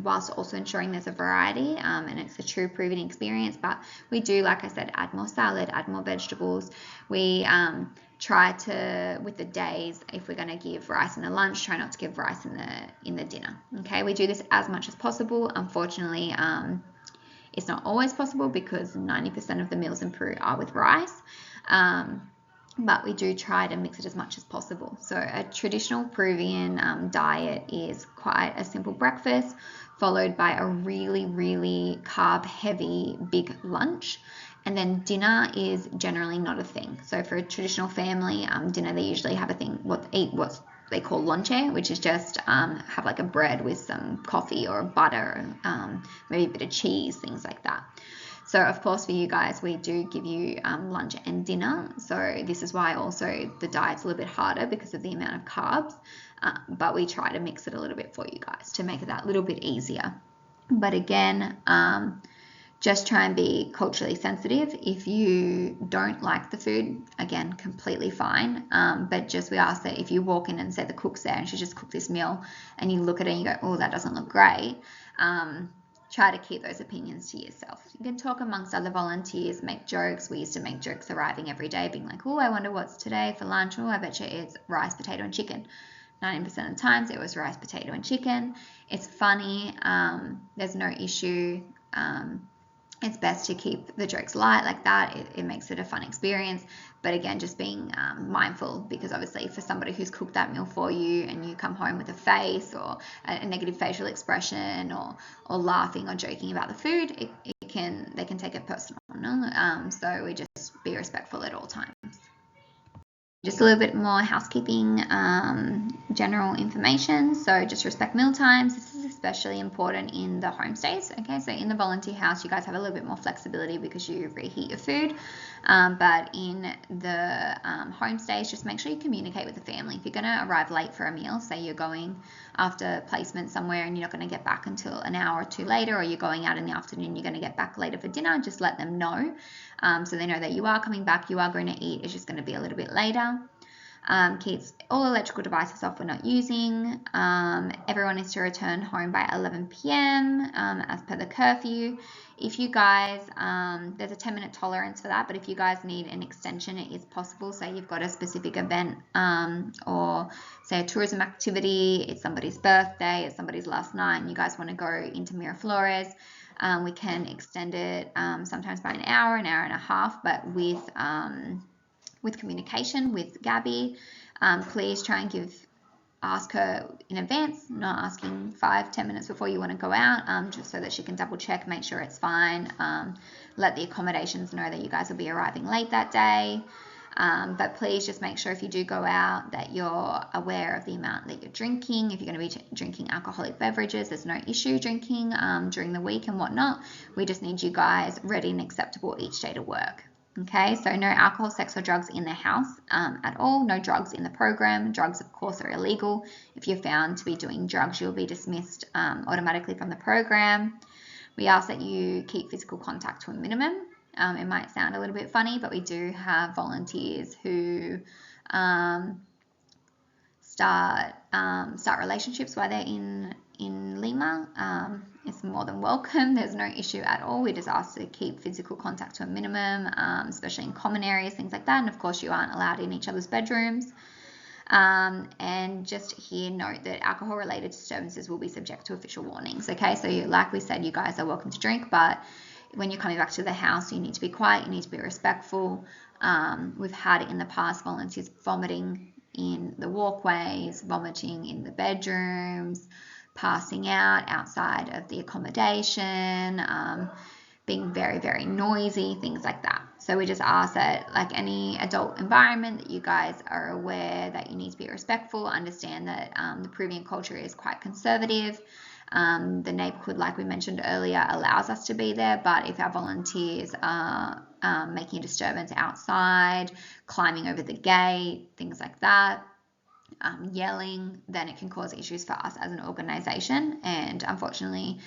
whilst also ensuring there's a variety and it's a true proven experience. But we do, like I said, add more salad, add more vegetables. We try to, with the days, if we're going to give rice in the lunch, try not to give rice in the dinner. Okay, we do this as much as possible. Unfortunately, it's not always possible because 90% of the meals in Peru are with rice. But we do try to mix it as much as possible. So a traditional Peruvian diet is quite a simple breakfast, followed by a really, really carb-heavy big lunch. And then dinner is generally not a thing. So for a traditional family, dinner, they usually have a thing, what they call lonche, which is just have like a bread with some coffee or butter, maybe a bit of cheese, things like that. So of course for you guys, we do give you lunch and dinner. So this is why also the diet's a little bit harder because of the amount of carbs. But we try to mix it a little bit for you guys to make it that little bit easier. But again, just try and be culturally sensitive. If you don't like the food, again, completely fine. But just we ask that if you walk in and say the cook's there and she just cooked this meal and you look at it and you go, oh, that doesn't look great. Try to keep those opinions to yourself. You can talk amongst other volunteers, make jokes. We used to make jokes arriving every day, being like, oh, I wonder what's today for lunch. Oh, I bet you it's rice, potato, and chicken. 90% of the times it was rice, potato, and chicken. It's funny. There's no issue. It's best to keep the jokes light like that. It makes it a fun experience. But again, just being mindful, because obviously for somebody who's cooked that meal for you and you come home with a face or a negative facial expression or laughing or joking about the food, they can take it personal. No? So we just be respectful at all times. Just a little bit more housekeeping, general information. So just respect meal times. This is especially important in the homestays. Okay, so in the volunteer house, you guys have a little bit more flexibility because you reheat your food. But in the homestays, just make sure you communicate with the family. If you're going to arrive late for a meal, say you're going after placement somewhere and you're not going to get back until an hour or two later, or you're going out in the afternoon, you're going to get back later for dinner, just let them know. So they know that you are coming back, you are going to eat, it's just going to be a little bit later. Keeps all electrical devices off we're not using. Everyone is to return home by 11 p.m. As per the curfew. If you guys, there's a 10-minute tolerance for that, but if you guys need an extension, it is possible. Say you've got a specific event or say a tourism activity, it's somebody's birthday, it's somebody's last night, and you guys want to go into Miraflores, we can extend it sometimes by an hour and a half, but with communication with Gabby. Please try and ask her in advance, not asking 5-10 minutes before you want to go out, just so that she can double check, make sure it's fine. Let the accommodations know that you guys will be arriving late that day. But please just make sure if you do go out that you're aware of the amount that you're drinking. If you're going to be drinking alcoholic beverages, there's no issue drinking during the week and whatnot. We just need you guys ready and acceptable each day to work. Okay, so no alcohol, sex, or drugs in the house at all. No drugs in the program. Drugs, of course, are illegal. If you're found to be doing drugs, you'll be dismissed automatically from the program. We ask that you keep physical contact to a minimum. It might sound a little bit funny, but we do have volunteers who start relationships while they're in Lima. It's more than welcome. There's no issue at all. We just ask to keep physical contact to a minimum, especially in common areas, things like that. And of course, you aren't allowed in each other's bedrooms. And just here, note that alcohol-related disturbances will be subject to official warnings. Okay, so like we said, you guys are welcome to drink, but when you're coming back to the house, you need to be quiet. You need to be respectful. We've had it in the past, volunteers vomiting in the walkways, vomiting in the bedrooms, passing out outside of the accommodation, being very, very noisy, things like that. So we just ask that, like any adult environment, that you guys are aware that you need to be respectful, understand that the Peruvian culture is quite conservative. The neighborhood, like we mentioned earlier, allows us to be there, but if our volunteers are making a disturbance outside, climbing over the gate, things like that, yelling, then it can cause issues for us as an organization, and unfortunately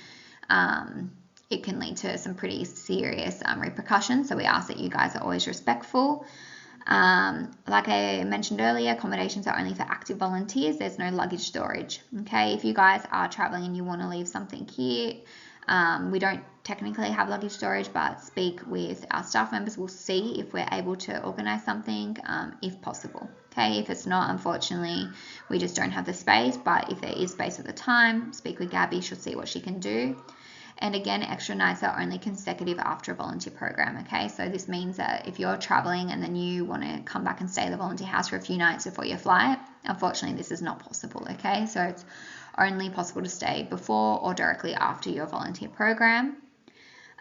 it can lead to some pretty serious repercussions. So we ask that you guys are always respectful. Like I mentioned earlier, accommodations are only for active volunteers. There's no luggage storage. Okay, if you guys are traveling and you want to leave something here, we don't technically have luggage storage, but speak with our staff members. We'll see if we're able to organize something, if possible. Okay, if it's not, unfortunately, we just don't have the space, but if there is space at the time, speak with Gabby. She'll see what she can do. And again, extra nights are only consecutive after a volunteer program, okay? So this means that if you're traveling and then you want to come back and stay at the volunteer house for a few nights before your flight, unfortunately, this is not possible, okay? So it's only possible to stay before or directly after your volunteer program.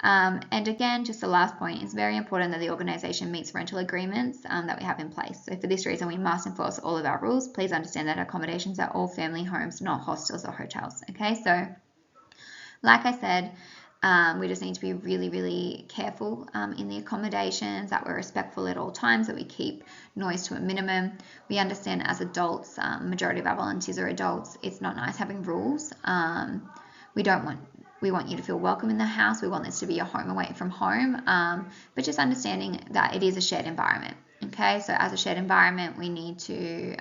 And again, just the last point, it's very important that the organisation meets rental agreements that we have in place. So for this reason, we must enforce all of our rules. Please understand that accommodations are all family homes, not hostels or hotels, okay? So like I said, we just need to be really, really careful in the accommodations, that we're respectful at all times, that we keep noise to a minimum. We understand as adults, majority of our volunteers are adults, it's not nice having rules. We want you to feel welcome in the house. We want this to be your home away from home, but just understanding that it is a shared environment. Okay, so as a shared environment, we need to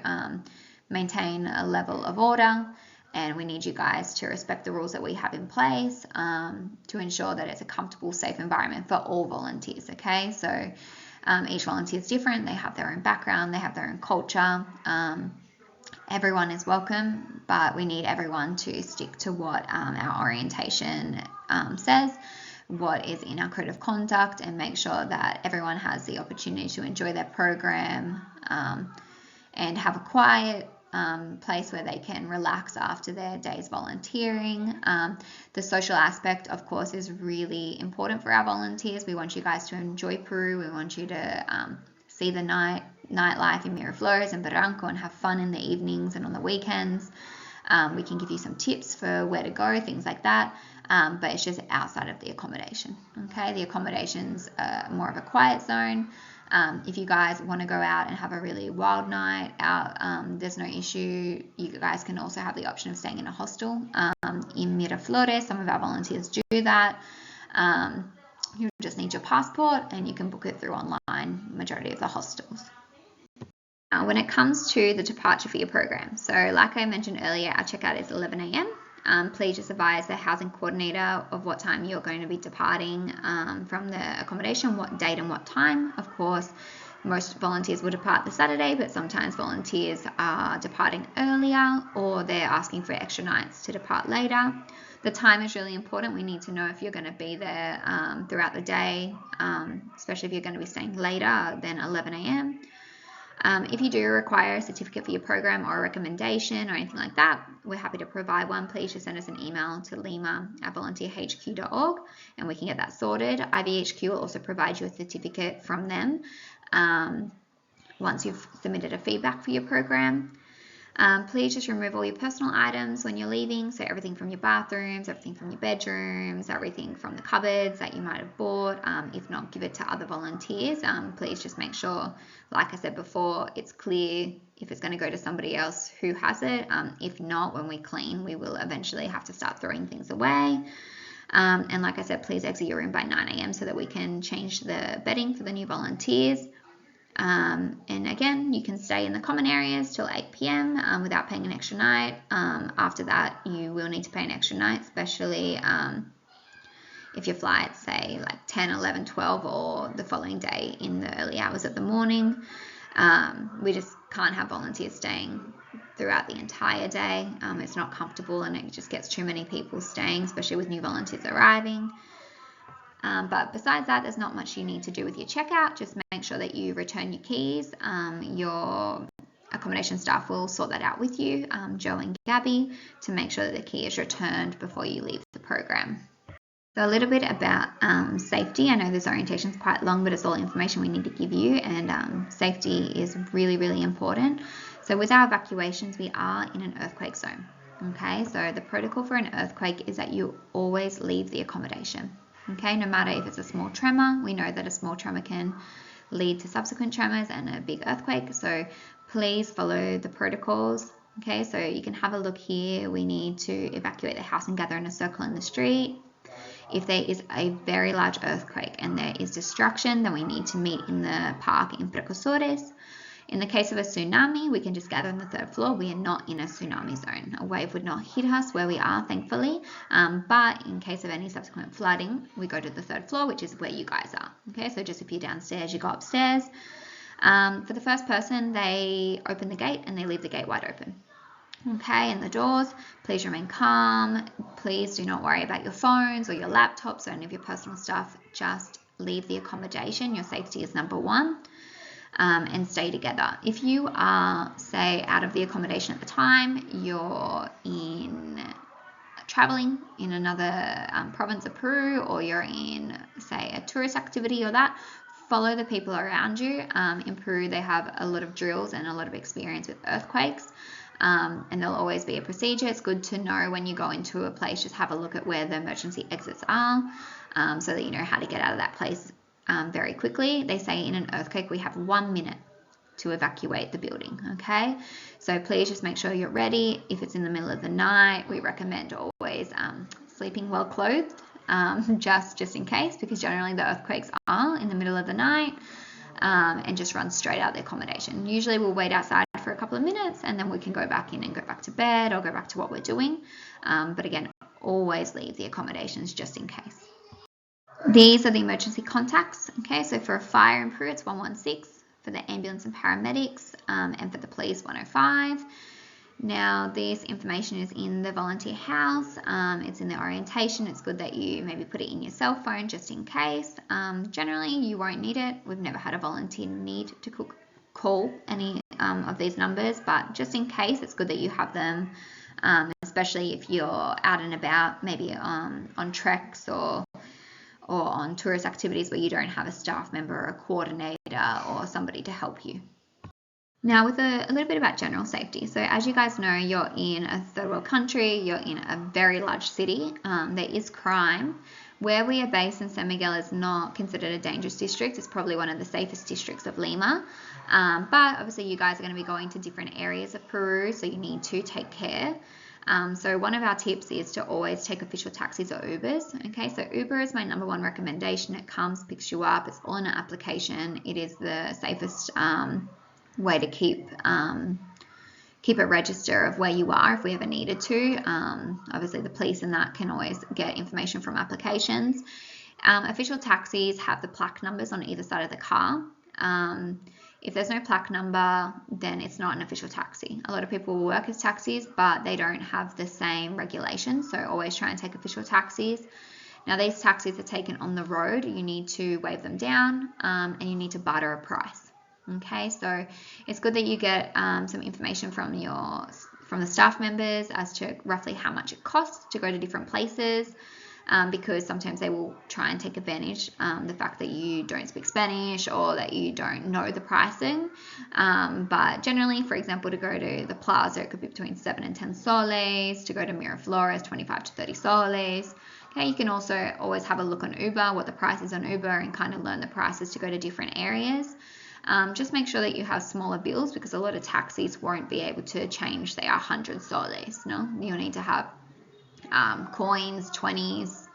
maintain a level of order, and we need you guys to respect the rules that we have in place to ensure that it's a comfortable, safe environment for all volunteers. Okay, so each volunteer is different. They have their own background, they have their own culture. Everyone is welcome, but we need everyone to stick to what our orientation says, what is in our code of conduct, and make sure that everyone has the opportunity to enjoy their program and have a quiet place where they can relax after their day's volunteering. The social aspect, of course, is really important for our volunteers. We want you guys to enjoy Peru. We want you to see the nightlife in Miraflores and Barranco and have fun in the evenings and on the weekends. We can give you some tips for where to go, things like that, but it's just outside of the accommodation. Okay, the accommodation's more of a quiet zone. If you guys want to go out and have a really wild night out, there's no issue. You guys can also have the option of staying in a hostel in Miraflores. Some of our volunteers do that. You just need your passport and you can book it through online, majority of the hostels. When it comes to the departure for your program, so like I mentioned earlier, our checkout is 11 a.m. Please just advise the housing coordinator of what time you're going to be departing from the accommodation, what date and what time. Of course, most volunteers will depart the Saturday, but sometimes volunteers are departing earlier or they're asking for extra nights to depart later. The time is really important. We need to know if you're going to be there throughout the day, especially if you're going to be staying later than 11 a.m. If you do require a certificate for your program or a recommendation or anything like that, we're happy to provide one. Please just send us an email to lima@volunteerhq.org and we can get that sorted. IVHQ will also provide you a certificate from them once you've submitted a feedback for your program. Please just remove all your personal items when you're leaving, so everything from your bathrooms, everything from your bedrooms, everything from the cupboards that you might have bought. If not, give it to other volunteers. Please just make sure, like I said before, it's clear if it's going to go to somebody else who has it. If not, when we clean, we will eventually have to start throwing things away. And like I said, please exit your room by 9 a.m. so that we can change the bedding for the new volunteers. And again, you can stay in the common areas till 8 p.m. Without paying an extra night. After that, you will need to pay an extra night, especially if your flights say like 10, 11, 12 or the following day in the early hours of the morning. We just can't have volunteers staying throughout the entire day. It's not comfortable and it just gets too many people staying, especially with new volunteers arriving. But besides that, there's not much you need to do with your checkout. Just make sure that you return your keys. Your accommodation staff will sort that out with you, Joe and Gabby, to make sure that the key is returned before you leave the program. So a little bit about safety. I know this orientation is quite long, but it's all information we need to give you, and safety is really, really important. So with our evacuations, we are in an earthquake zone. Okay, so the protocol for an earthquake is that you always leave the accommodation. Okay, no matter if it's a small tremor, we know that a small tremor can lead to subsequent tremors and a big earthquake. So please follow the protocols. Okay, so you can have a look here. We need to evacuate the house and gather in a circle in the street. If there is a very large earthquake and there is destruction, then we need to meet in the park in Precursores. In the case of a tsunami, we can just gather on the 3rd floor. We are not in a tsunami zone. A wave would not hit us where we are, thankfully. But in case of any subsequent flooding, we go to the 3rd floor, which is where you guys are. Okay, so just if you're downstairs, you go upstairs. For the first person, they open the gate and they leave the gate wide open. Okay, and the doors, please remain calm. Please do not worry about your phones or your laptops or any of your personal stuff. Just leave the accommodation. Your safety is number one. And stay together. If you are, say, out of the accommodation at the time, you're traveling in another province of Peru, or you're in, say, a tourist activity or that, follow the people around you. In Peru, they have a lot of drills and a lot of experience with earthquakes, and there'll always be a procedure. It's good to know when you go into a place, just have a look at where the emergency exits are, so that you know how to get out of that place very quickly. They say in an earthquake we have 1 minute to evacuate the building. Okay, so please just make sure you're ready. If it's in the middle of the night, we recommend always sleeping well clothed, just in case, because generally the earthquakes are in the middle of the night, and just run straight out the accommodation. Usually we'll wait outside for a couple of minutes and then we can go back in and go back to bed or go back to what we're doing, but again, always leave the accommodations just in case. These are the emergency contacts. Okay, so for a fire in Peru, it's 116, for the ambulance and paramedics, and for the police, 105. Now, this information is in the volunteer house. It's in the orientation. It's good that you maybe put it in your cell phone just in case. Generally, you won't need it. We've never had a volunteer need to call any of these numbers, but just in case, it's good that you have them, especially if you're out and about, maybe on treks or on tourist activities where you don't have a staff member or a coordinator or somebody to help you. Now, with a little bit about general safety. So as you guys know, you're in a third world country, you're in a very large city, there is crime. Where we are based in San Miguel is not considered a dangerous district. It's probably one of the safest districts of Lima. But obviously you guys are going to be going to different areas of Peru, so you need to take care. So one of our tips is to always take official taxis or Ubers. Okay, so Uber is my number one recommendation. It comes, picks you up, it's all in an application. It is the safest way to keep a register of where you are if we ever needed to. Obviously the police and that can always get information from applications. Official taxis have the plaque numbers on either side of the car. If there's no plaque number, then it's not an official taxi. A lot of people will work as taxis, but they don't have the same regulations, so always try and take official taxis. Now, these taxis are taken on the road. You need to wave them down, and you need to barter a price. Okay, so it's good that you get some information from the staff members as to roughly how much it costs to go to different places. Because sometimes they will try and take advantage the fact that you don't speak Spanish or that you don't know the pricing. But generally, for example, to go to the plaza, it could be between 7 and 10 soles. To go to Miraflores, 25 to 30 soles. Okay, you can also always have a look on Uber, what the price is on Uber, and kind of learn the prices to go to different areas. Just make sure that you have smaller bills, because a lot of taxis won't be able to change, say, 100 soles. No, you'll need to have coins, 20s,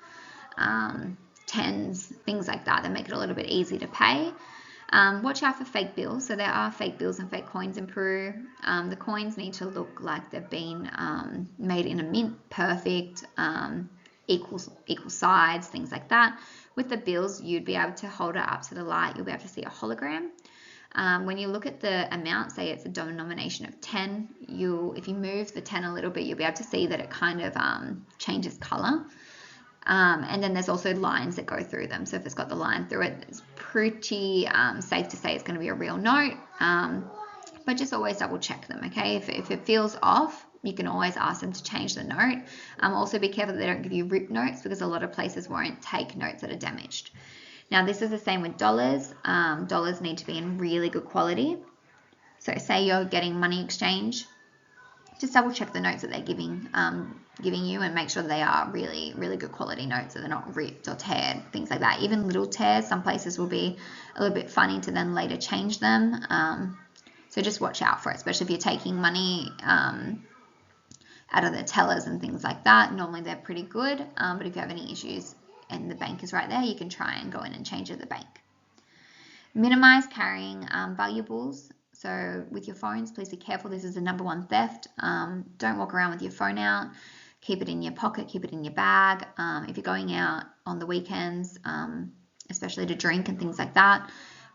10s, things like that make it a little bit easy to pay. Watch out for fake bills. So there are fake bills and fake coins in Peru. The coins need to look like they've been made in a mint, perfect, equal sides, things like that. With the bills, you'd be able to hold it up to the light. You'll be able to see a hologram. When you look at the amount, say it's a denomination of 10, if you move the 10 a little bit, you'll be able to see that it kind of changes color. And then there's also lines that go through them. So if it's got the line through it, it's pretty safe to say it's going to be a real note. But just always double check them, okay? If it feels off, you can always ask them to change the note. Also be careful that they don't give you ripped notes, because a lot of places won't take notes that are damaged. Now, this is the same with dollars. Dollars need to be in really good quality. So say you're getting money exchange, just double check the notes that they're giving you and make sure they are really, really good quality notes, so they're not ripped or teared, things like that. Even little tears, some places will be a little bit funny to then later change them. So just watch out for it, especially if you're taking money out of the tellers and things like that. Normally they're pretty good, but if you have any issues, and the bank is right there, you can try and go in and change at the bank. Minimize carrying valuables. So with your phones, please be careful. This is the number one theft. Don't walk around with your phone out. Keep it in your pocket, keep it in your bag. If you're going out on the weekends, especially to drink and things like that,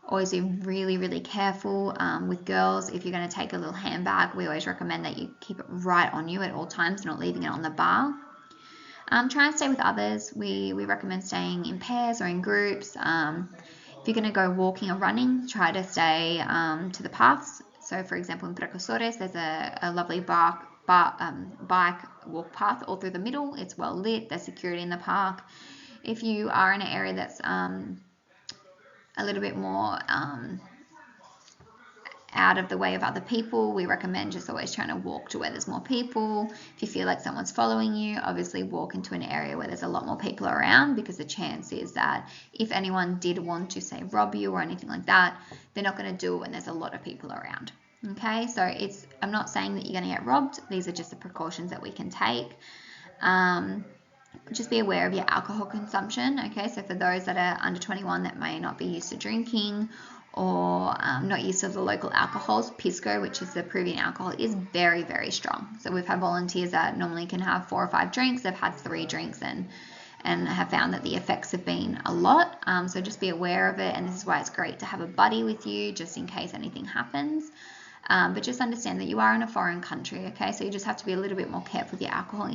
always be really, really careful. With girls, if you're going to take a little handbag, we always recommend that you keep it right on you at all times, not leaving it on the bar. Try and stay with others. We recommend staying in pairs or in groups. If you're going to go walking or running, try to stay to the paths. So, for example, in Precursores, there's a lovely bike walk path all through the middle. It's well lit. There's security in the park. If you are in an area that's a little bit more out of the way of other people, we recommend just always trying to walk to where there's more people. If you feel like someone's following you, obviously walk into an area where there's a lot more people around, because the chance is that if anyone did want to, say, rob you or anything like that, they're not going to do it when there's a lot of people around. Okay, so I'm not saying that you're going to get robbed. These are just the precautions that we can take. Just be aware of your alcohol consumption. Okay, so for those that are under 21 that may not be used to drinking, or not used to the local alcohols, Pisco, which is the Peruvian alcohol, is very, very strong. So we've had volunteers that normally can have 4 or 5 drinks. They've had 3 drinks and have found that the effects have been a lot. So just be aware of it, and this is why it's great to have a buddy with you just in case anything happens. But just understand that you are in a foreign country, okay? So you just have to be a little bit more careful with your alcohol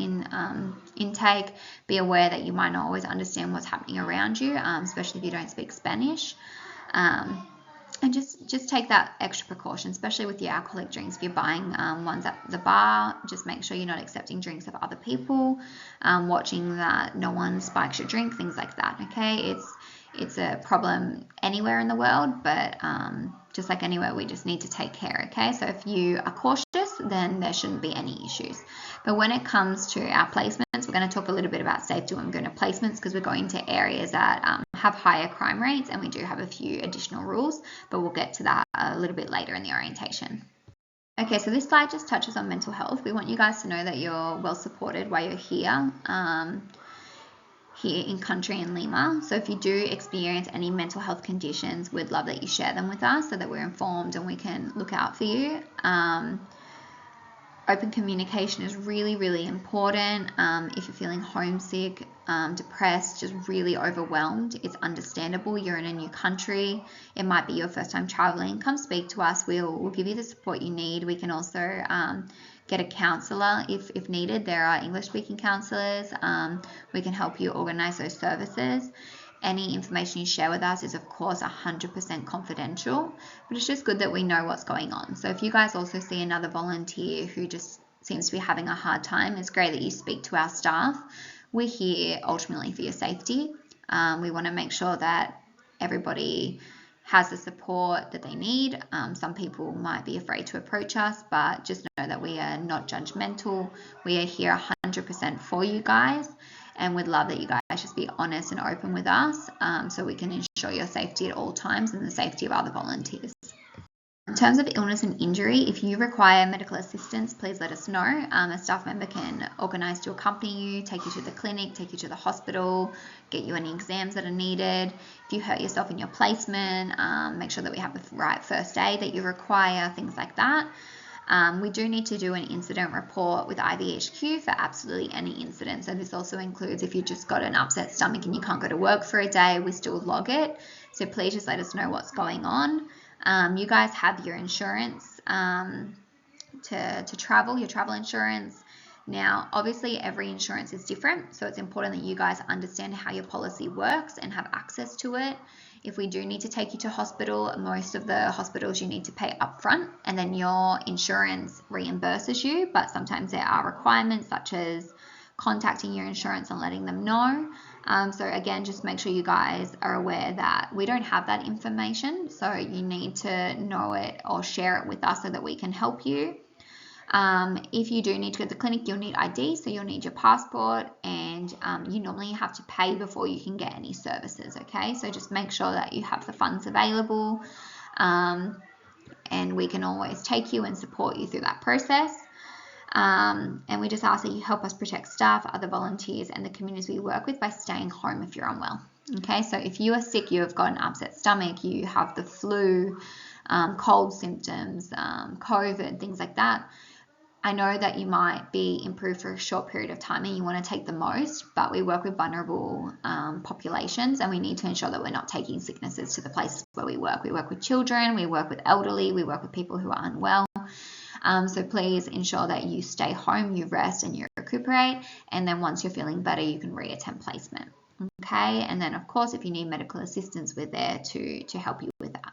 intake. Be aware that you might not always understand what's happening around you, especially if you don't speak Spanish. And just take that extra precaution, especially with your alcoholic drinks. If you're buying ones at the bar, just make sure you're not accepting drinks of other people, watching that no one spikes your drink, things like that, okay? It's a problem anywhere in the world, but just like anywhere, we just need to take care, okay? So if you are cautious, then there shouldn't be any issues. But when it comes to our placements, we're going to talk a little bit about safety when we're going to placements, because we're going to areas that have higher crime rates, and we do have a few additional rules, but we'll get to that a little bit later in the orientation. Okay, so this slide just touches on mental health. We want you guys to know that you're well supported while you're here. Here in country in Lima. So if you do experience any mental health conditions, we'd love that you share them with us so that we're informed and we can look out for you. Open communication is really, really important. If you're feeling homesick, depressed, just really overwhelmed, it's understandable. You're in a new country. It might be your first time traveling. Come speak to us. We'll give you the support you need. We can also get a counsellor if needed. There are English-speaking counsellors. We can help you organise those services. Any information you share with us is, of course, 100% confidential, but it's just good that we know what's going on. So if you guys also see another volunteer who just seems to be having a hard time, it's great that you speak to our staff. We're here ultimately for your safety. We want to make sure that everybody has the support that they need. Some people might be afraid to approach us, but just know that we are not judgmental. We are here 100% for you guys, and we'd love that you guys just be honest and open with us, so we can ensure your safety at all times and the safety of other volunteers. In terms of illness and injury, if you require medical assistance, please let us know. A staff member can organise to accompany you, take you to the clinic, take you to the hospital, get you any exams that are needed. If you hurt yourself in your placement, make sure that we have the right first aid that you require, things like that. We do need to do an incident report with IVHQ for absolutely any incident. So this also includes if you just got an upset stomach and you can't go to work for a day, we still log it. So please just let us know what's going on. You guys have your insurance to travel, your travel insurance. Now, obviously, every insurance is different, so it's important that you guys understand how your policy works and have access to it. If we do need to take you to hospital, most of the hospitals you need to pay upfront, and then your insurance reimburses you, but sometimes there are requirements such as contacting your insurance and letting them know. So again, just make sure you guys are aware that we don't have that information, so you need to know it or share it with us so that we can help you. If you do need to go to the clinic, you'll need ID, so you'll need your passport, and you normally have to pay before you can get any services, okay? So just make sure that you have the funds available, and we can always take you and support you through that process. And we just ask that you help us protect staff, other volunteers, and the communities we work with by staying home if you're unwell. Okay, so if you are sick, you have got an upset stomach, you have the flu, cold symptoms, COVID, things like that, I know that you might be improved for a short period of time and you want to take the most, but we work with vulnerable populations, and we need to ensure that we're not taking sicknesses to the places where we work. We work with children, we work with elderly, we work with people who are unwell. So please ensure that you stay home, you rest, and you recuperate. And then once you're feeling better, you can reattempt placement. Okay, and then of course, if you need medical assistance, we're there to help you with that.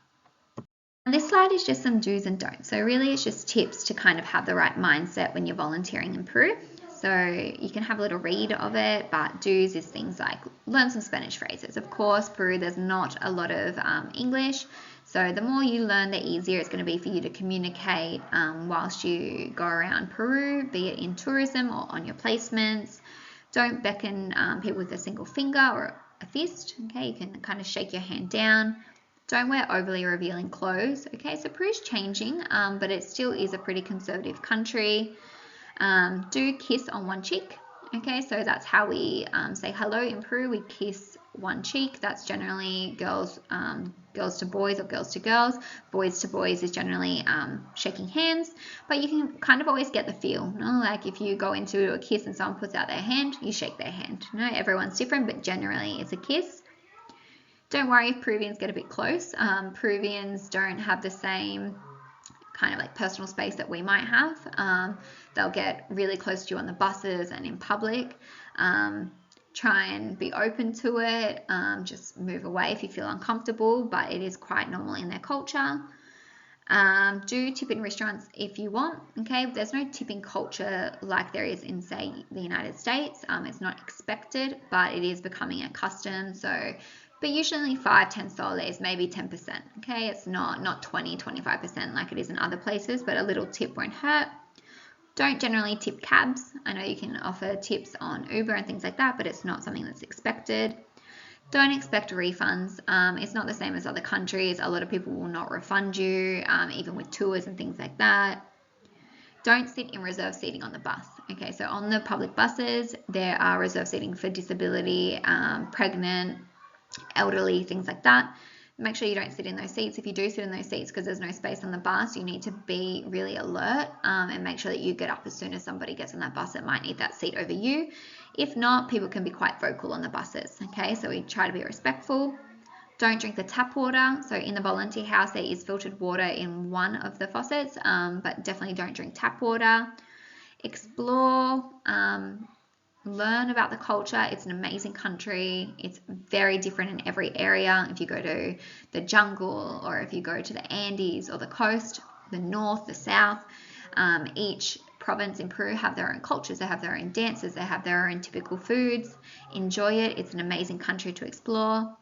This slide is just some do's and don'ts. So really it's just tips to kind of have the right mindset when you're volunteering in Peru. So you can have a little read of it, but do's is things like learn some Spanish phrases. Of course, Peru, there's not a lot of English. So the more you learn, the easier it's going to be for you to communicate whilst you go around Peru, be it in tourism or on your placements. Don't beckon people with a single finger or a fist. Okay, you can kind of shake your hand down. Don't wear overly revealing clothes. Okay, so Peru's changing, but it still is a pretty conservative country. Do kiss on one cheek. Okay, so that's how we say hello in Peru. We kiss one cheek. That's generally girls to boys or girls to girls. Boys to boys is generally shaking hands, but you can kind of always get the feel. You know? Like if you go into a kiss and someone puts out their hand, you shake their hand. You know, everyone's different, but generally it's a kiss. Don't worry if Peruvians get a bit close. Peruvians don't have the same kind of like personal space that we might have. They'll get really close to you on the buses and in public. Try and be open to it. Just move away if you feel uncomfortable, but it is quite normal in their culture. Do tip in restaurants if you want. Okay, there's no tipping culture like there is in, say, the United States. It's not expected, but it is becoming a custom. So but usually 5-10 soles, maybe 10%. Okay, it's not 20-25% like it is in other places, but a little tip won't hurt. Don't generally tip cabs. I know you can offer tips on Uber and things like that, but it's not something that's expected. Don't expect refunds. It's not the same as other countries. A lot of people will not refund you, even with tours and things like that. Don't sit in reserved seating on the bus. Okay, so on the public buses, there are reserved seating for disability, pregnant, elderly, things like that. Make sure you don't sit in those seats. If you do sit in those seats because there's no space on the bus, you need to be really alert and make sure that you get up as soon as somebody gets on that bus that might need that seat over you. If not, people can be quite vocal on the buses. Okay, so we try to be respectful. Don't drink the tap water. So in the volunteer house, there is filtered water in one of the faucets, but definitely don't drink tap water. Explore. Learn about the culture. It's an amazing country. It's very different in every area. If you go to the jungle or if you go to the Andes or the coast, the north, the south, each province in Peru have their own cultures. They have their own dances. They have their own typical foods. Enjoy it. It's an amazing country to explore.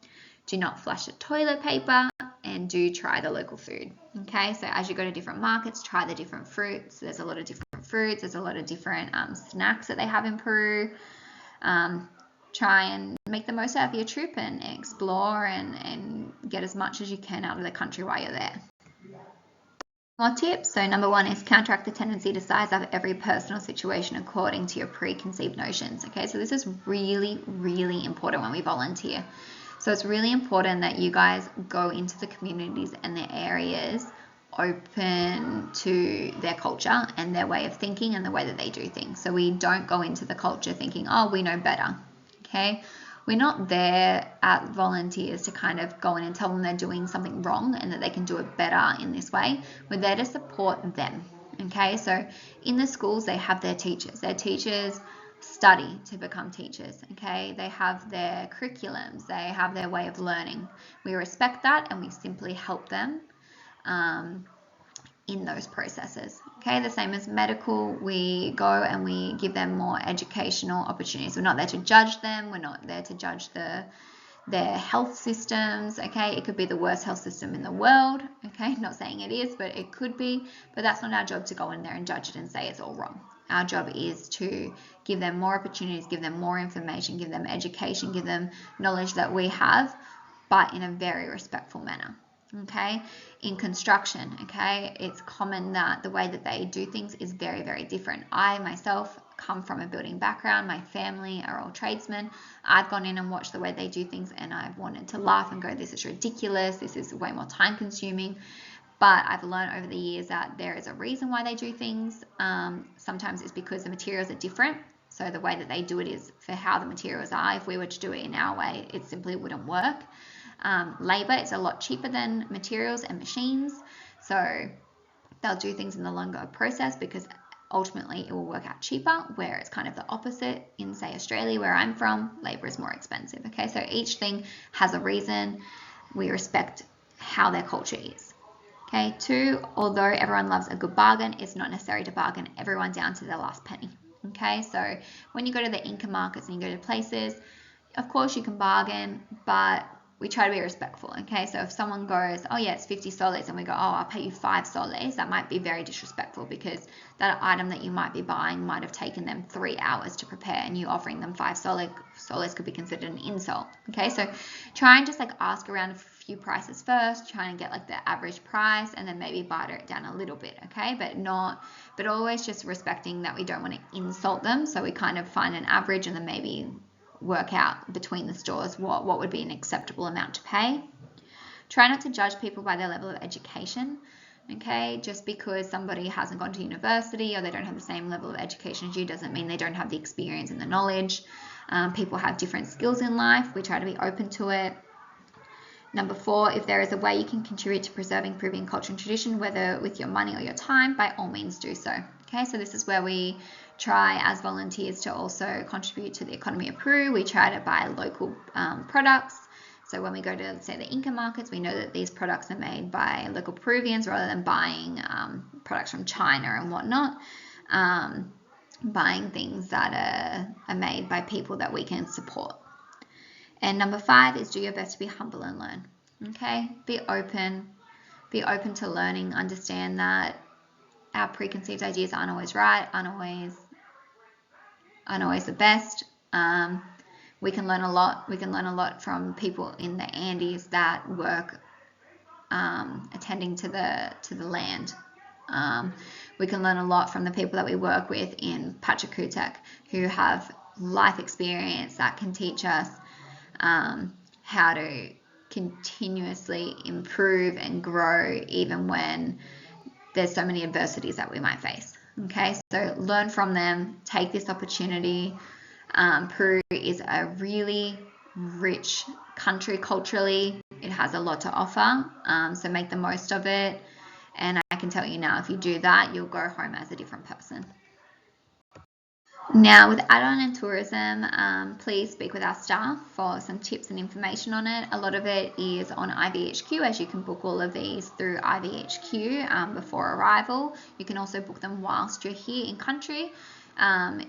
Do not flush the toilet paper, and do try the local food. Okay, so as you go to different markets, try the different fruits. There's a lot of different fruits. There's a lot of different snacks that they have in Peru. Try and make the most out of your trip and explore and get as much as you can out of the country while you're there. More tips. So number one is counteract the tendency to size up every personal situation according to your preconceived notions. Okay, so this is really, really important when we volunteer. So it's really important that you guys go into the communities and their areas open to their culture and their way of thinking and the way that they do things. So we don't go into the culture thinking, oh, we know better. Okay, we're not there at volunteers to kind of go in and tell them they're doing something wrong and that they can do it better in this way. We're there to support them. Okay, so in the schools, they have their teachers. Their teachers study to become teachers. Okay, they have their curriculums, they have their way of learning. We respect that and we simply help them in those processes. Okay, the same as medical, we go and we give them more educational opportunities. We're not there to judge them, we're not there to judge their health systems. Okay, it could be the worst health system in the world. Okay, not saying it is, but it could be. But that's not our job to go in there and judge it and say it's all wrong. Our job is to give them more opportunities, give them more information, give them education, give them knowledge that we have, but in a very respectful manner. Okay, in construction, okay, it's common that the way that they do things is very, very different. I myself come from a building background. My family are all tradesmen. I've gone in and watched the way they do things, and I've wanted to laugh and go, this is ridiculous, this is way more time consuming. But I've learned over the years that there is a reason why they do things. Sometimes it's because the materials are different. So the way that they do it is for how the materials are. If we were to do it in our way, it simply wouldn't work. Labor is a lot cheaper than materials and machines. So they'll do things in the longer process because ultimately it will work out cheaper, where it's kind of the opposite in, say, Australia, where I'm from. Labor is more expensive. Okay, so each thing has a reason. We respect how their culture is. Okay, 2, although everyone loves a good bargain, it's not necessary to bargain everyone down to their last penny. Okay, so when you go to the Inca markets and you go to places, of course you can bargain, but we try to be respectful. Okay, so if someone goes, oh yeah, it's 50 soles, and we go, oh, I'll pay you 5 soles, that might be very disrespectful, because that item that you might be buying might have taken them 3 hours to prepare, and you offering them 5 soles could be considered an insult. Okay, so try and just like ask around a few prices first, try and get like the average price, and then maybe barter it down a little bit. Okay, but always just respecting that we don't want to insult them, so we kind of find an average and then maybe work out between the stores what would be an acceptable amount to pay. Try not to judge people by their level of education. Okay, just because somebody hasn't gone to university or they don't have the same level of education as you doesn't mean they don't have the experience and the knowledge. People have different skills in life. We try to be open to it. Number 4, if there is a way you can contribute to preserving Peruvian culture and tradition, whether with your money or your time, by all means do so. Okay, so this is where we try as volunteers to also contribute to the economy of Peru. We try to buy local products. So when we go to, say, the Inca markets, we know that these products are made by local Peruvians rather than buying products from China and whatnot. Buying things that are made by people that we can support. And number 5 is do your best to be humble and learn. Okay, be open to learning. Understand that our preconceived ideas aren't always right, aren't always the best. We can learn a lot. We can learn a lot from people in the Andes that work attending to the land. We can learn a lot from the people that we work with in Pachacutec, who have life experience that can teach us how to continuously improve and grow even when there's so many adversities that we might face. Okay, so learn from them, take this opportunity. Peru is a really rich country culturally. It has a lot to offer, so make the most of it. And I can tell you now, if you do that, you'll go home as a different person. Now, with add-on and tourism, please speak with our staff for some tips and information on it. A lot of it is on IVHQ, as you can book all of these through IVHQ before arrival. You can also book them whilst you're here in country.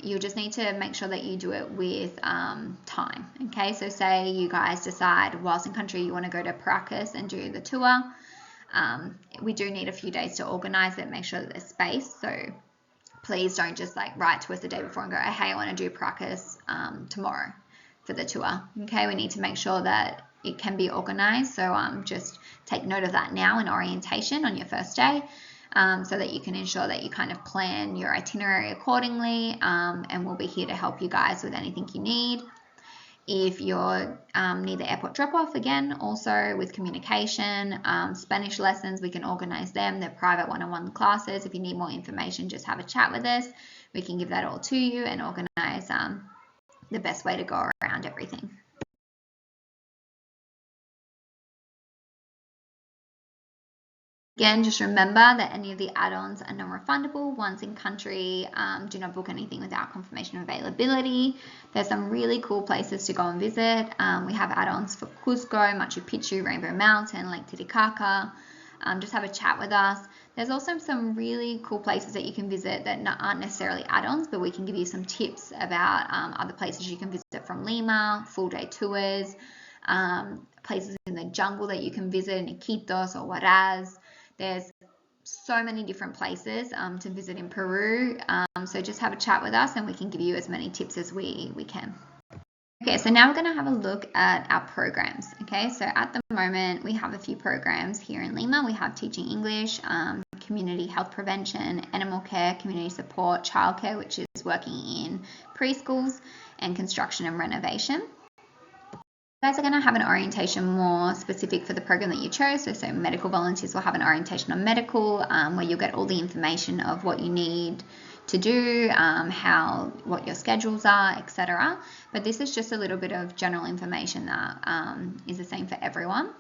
You'll just need to make sure that you do it with time. Okay, so say you guys decide whilst in country you want to go to Paracas and do the tour. We do need a few days to organise it, make sure that there's space. So please don't just like write to us the day before and go, hey, I want to do Paracas tomorrow for the tour. Okay, we need to make sure that it can be organised. So just take note of that now in orientation on your first day, so that you can ensure that you kind of plan your itinerary accordingly, and we'll be here to help you guys with anything you need. If you need the airport drop-off, again, also with communication, Spanish lessons, we can organise them. They're private one-on-one classes. If you need more information, just have a chat with us. We can give that all to you and organise the best way to go around everything. Again, just remember that any of the add-ons are non-refundable. Once in country, do not book anything without confirmation of availability. There's some really cool places to go and visit. We have add-ons for Cusco, Machu Picchu, Rainbow Mountain, Lake Titicaca. Just have a chat with us. There's also some really cool places that you can visit that aren't necessarily add-ons, but we can give you some tips about other places you can visit from Lima, full-day tours, places in the jungle that you can visit in Iquitos or Huaraz. There's so many different places to visit in Peru, so just have a chat with us and we can give you as many tips as we can. Okay, so now we're going to have a look at our programs. Okay, so at the moment we have a few programs here in Lima. We have teaching English, community health prevention, animal care, community support, childcare, which is working in preschools, and construction and renovation. You guys are going to have an orientation more specific for the program that you chose. So medical volunteers will have an orientation on medical, where you'll get all the information of what you need to do, what your schedules are, etc. But this is just a little bit of general information that is the same for everyone.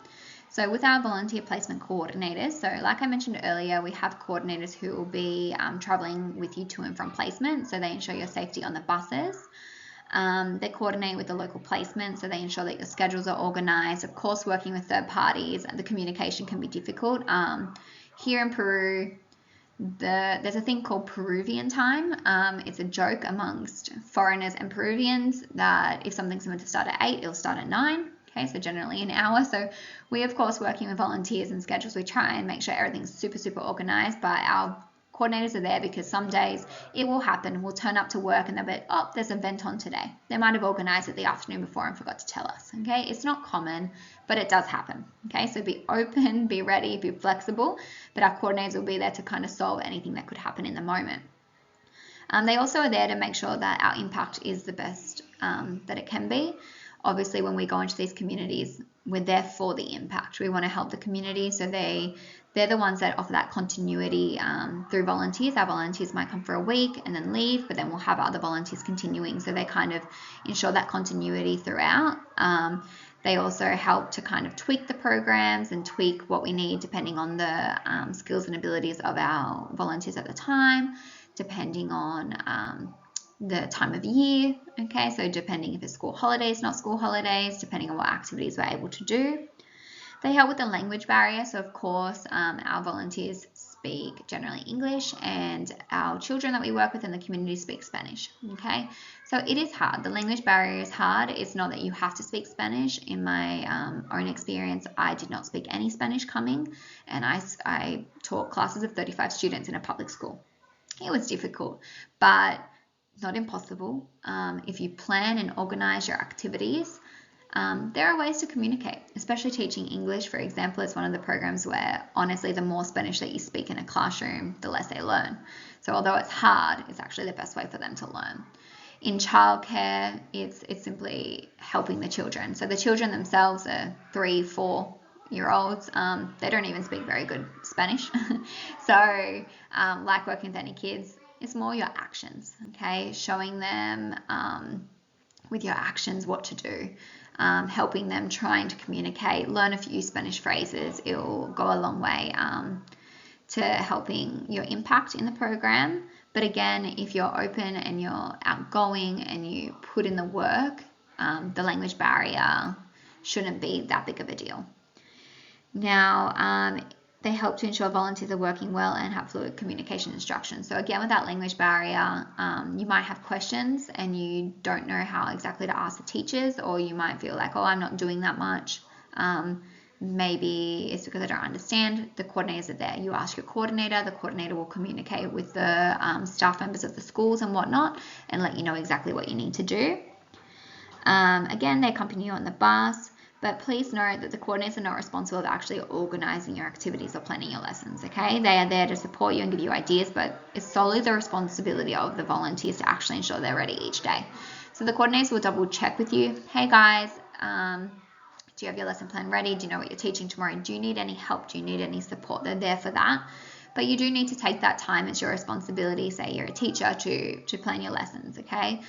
So with our volunteer placement coordinators, so like I mentioned earlier, we have coordinators who will be traveling with you to and from placement, so they ensure your safety on the buses. They coordinate with the local placement, so they ensure that your schedules are organized. Of course, working with third parties, the communication can be difficult. Here in Peru, there's a thing called Peruvian time. It's a joke amongst foreigners and Peruvians that if something's meant to start at 8, it'll start at 9. Okay, so generally an hour. So we, of course, working with volunteers and schedules, we try and make sure everything's super, super organized, but our coordinators are there because some days it will happen. We'll turn up to work and they'll be, oh, there's an event on today. They might have organized it the afternoon before and forgot to tell us. Okay, it's not common, but it does happen. Okay, so be open, be ready, be flexible, but our coordinators will be there to kind of solve anything that could happen in the moment. They also are there to make sure that our impact is the best that it can be. Obviously, when we go into these communities, we're there for the impact. We want to help the community, so they're the ones that offer that continuity through volunteers. Our volunteers might come for a week and then leave, but then we'll have other volunteers continuing, so they kind of ensure that continuity throughout. They also help to kind of tweak the programs and tweak what we need depending on the skills and abilities of our volunteers at the time, depending on the time of year, okay, so depending if it's school holidays, not school holidays, depending on what activities we're able to do. They help with the language barrier, so of course our volunteers speak generally English and our children that we work with in the community speak Spanish, okay, so it is hard. The language barrier is hard. It's not that you have to speak Spanish. In my own experience, I did not speak any Spanish coming, and I taught classes of 35 students in a public school. It was difficult, but not impossible. If you plan and organize your activities, there are ways to communicate, especially teaching English, for example, is one of the programs where honestly the more Spanish that you speak in a classroom, the less they learn. So although it's hard, it's actually the best way for them to learn. In childcare, it's simply helping the children. So the children themselves are 3, 4-year-olds. They don't even speak very good Spanish. So like working with any kids, it's more your actions, okay? Showing them with your actions what to do, helping them trying to communicate, learn a few Spanish phrases. It will go a long way to helping your impact in the program. But again, if you're open and you're outgoing and you put in the work, the language barrier shouldn't be that big of a deal. Now, they help to ensure volunteers are working well and have fluid communication instructions. So again, with that language barrier, you might have questions and you don't know how exactly to ask the teachers, or you might feel like, oh, I'm not doing that much. Maybe it's because I don't understand. The coordinators are there. You ask your coordinator. The coordinator will communicate with the staff members of the schools and whatnot and let you know exactly what you need to do. Again, they accompany you on the bus. But please note that the coordinators are not responsible for actually organizing your activities or planning your lessons, okay? They are there to support you and give you ideas, but it's solely the responsibility of the volunteers to actually ensure they're ready each day. So the coordinators will double check with you. Hey guys, do you have your lesson plan ready? Do you know what you're teaching tomorrow? Do you need any help? Do you need any support? They're there for that. But you do need to take that time. It's your responsibility, say you're a teacher, to plan your lessons, okay?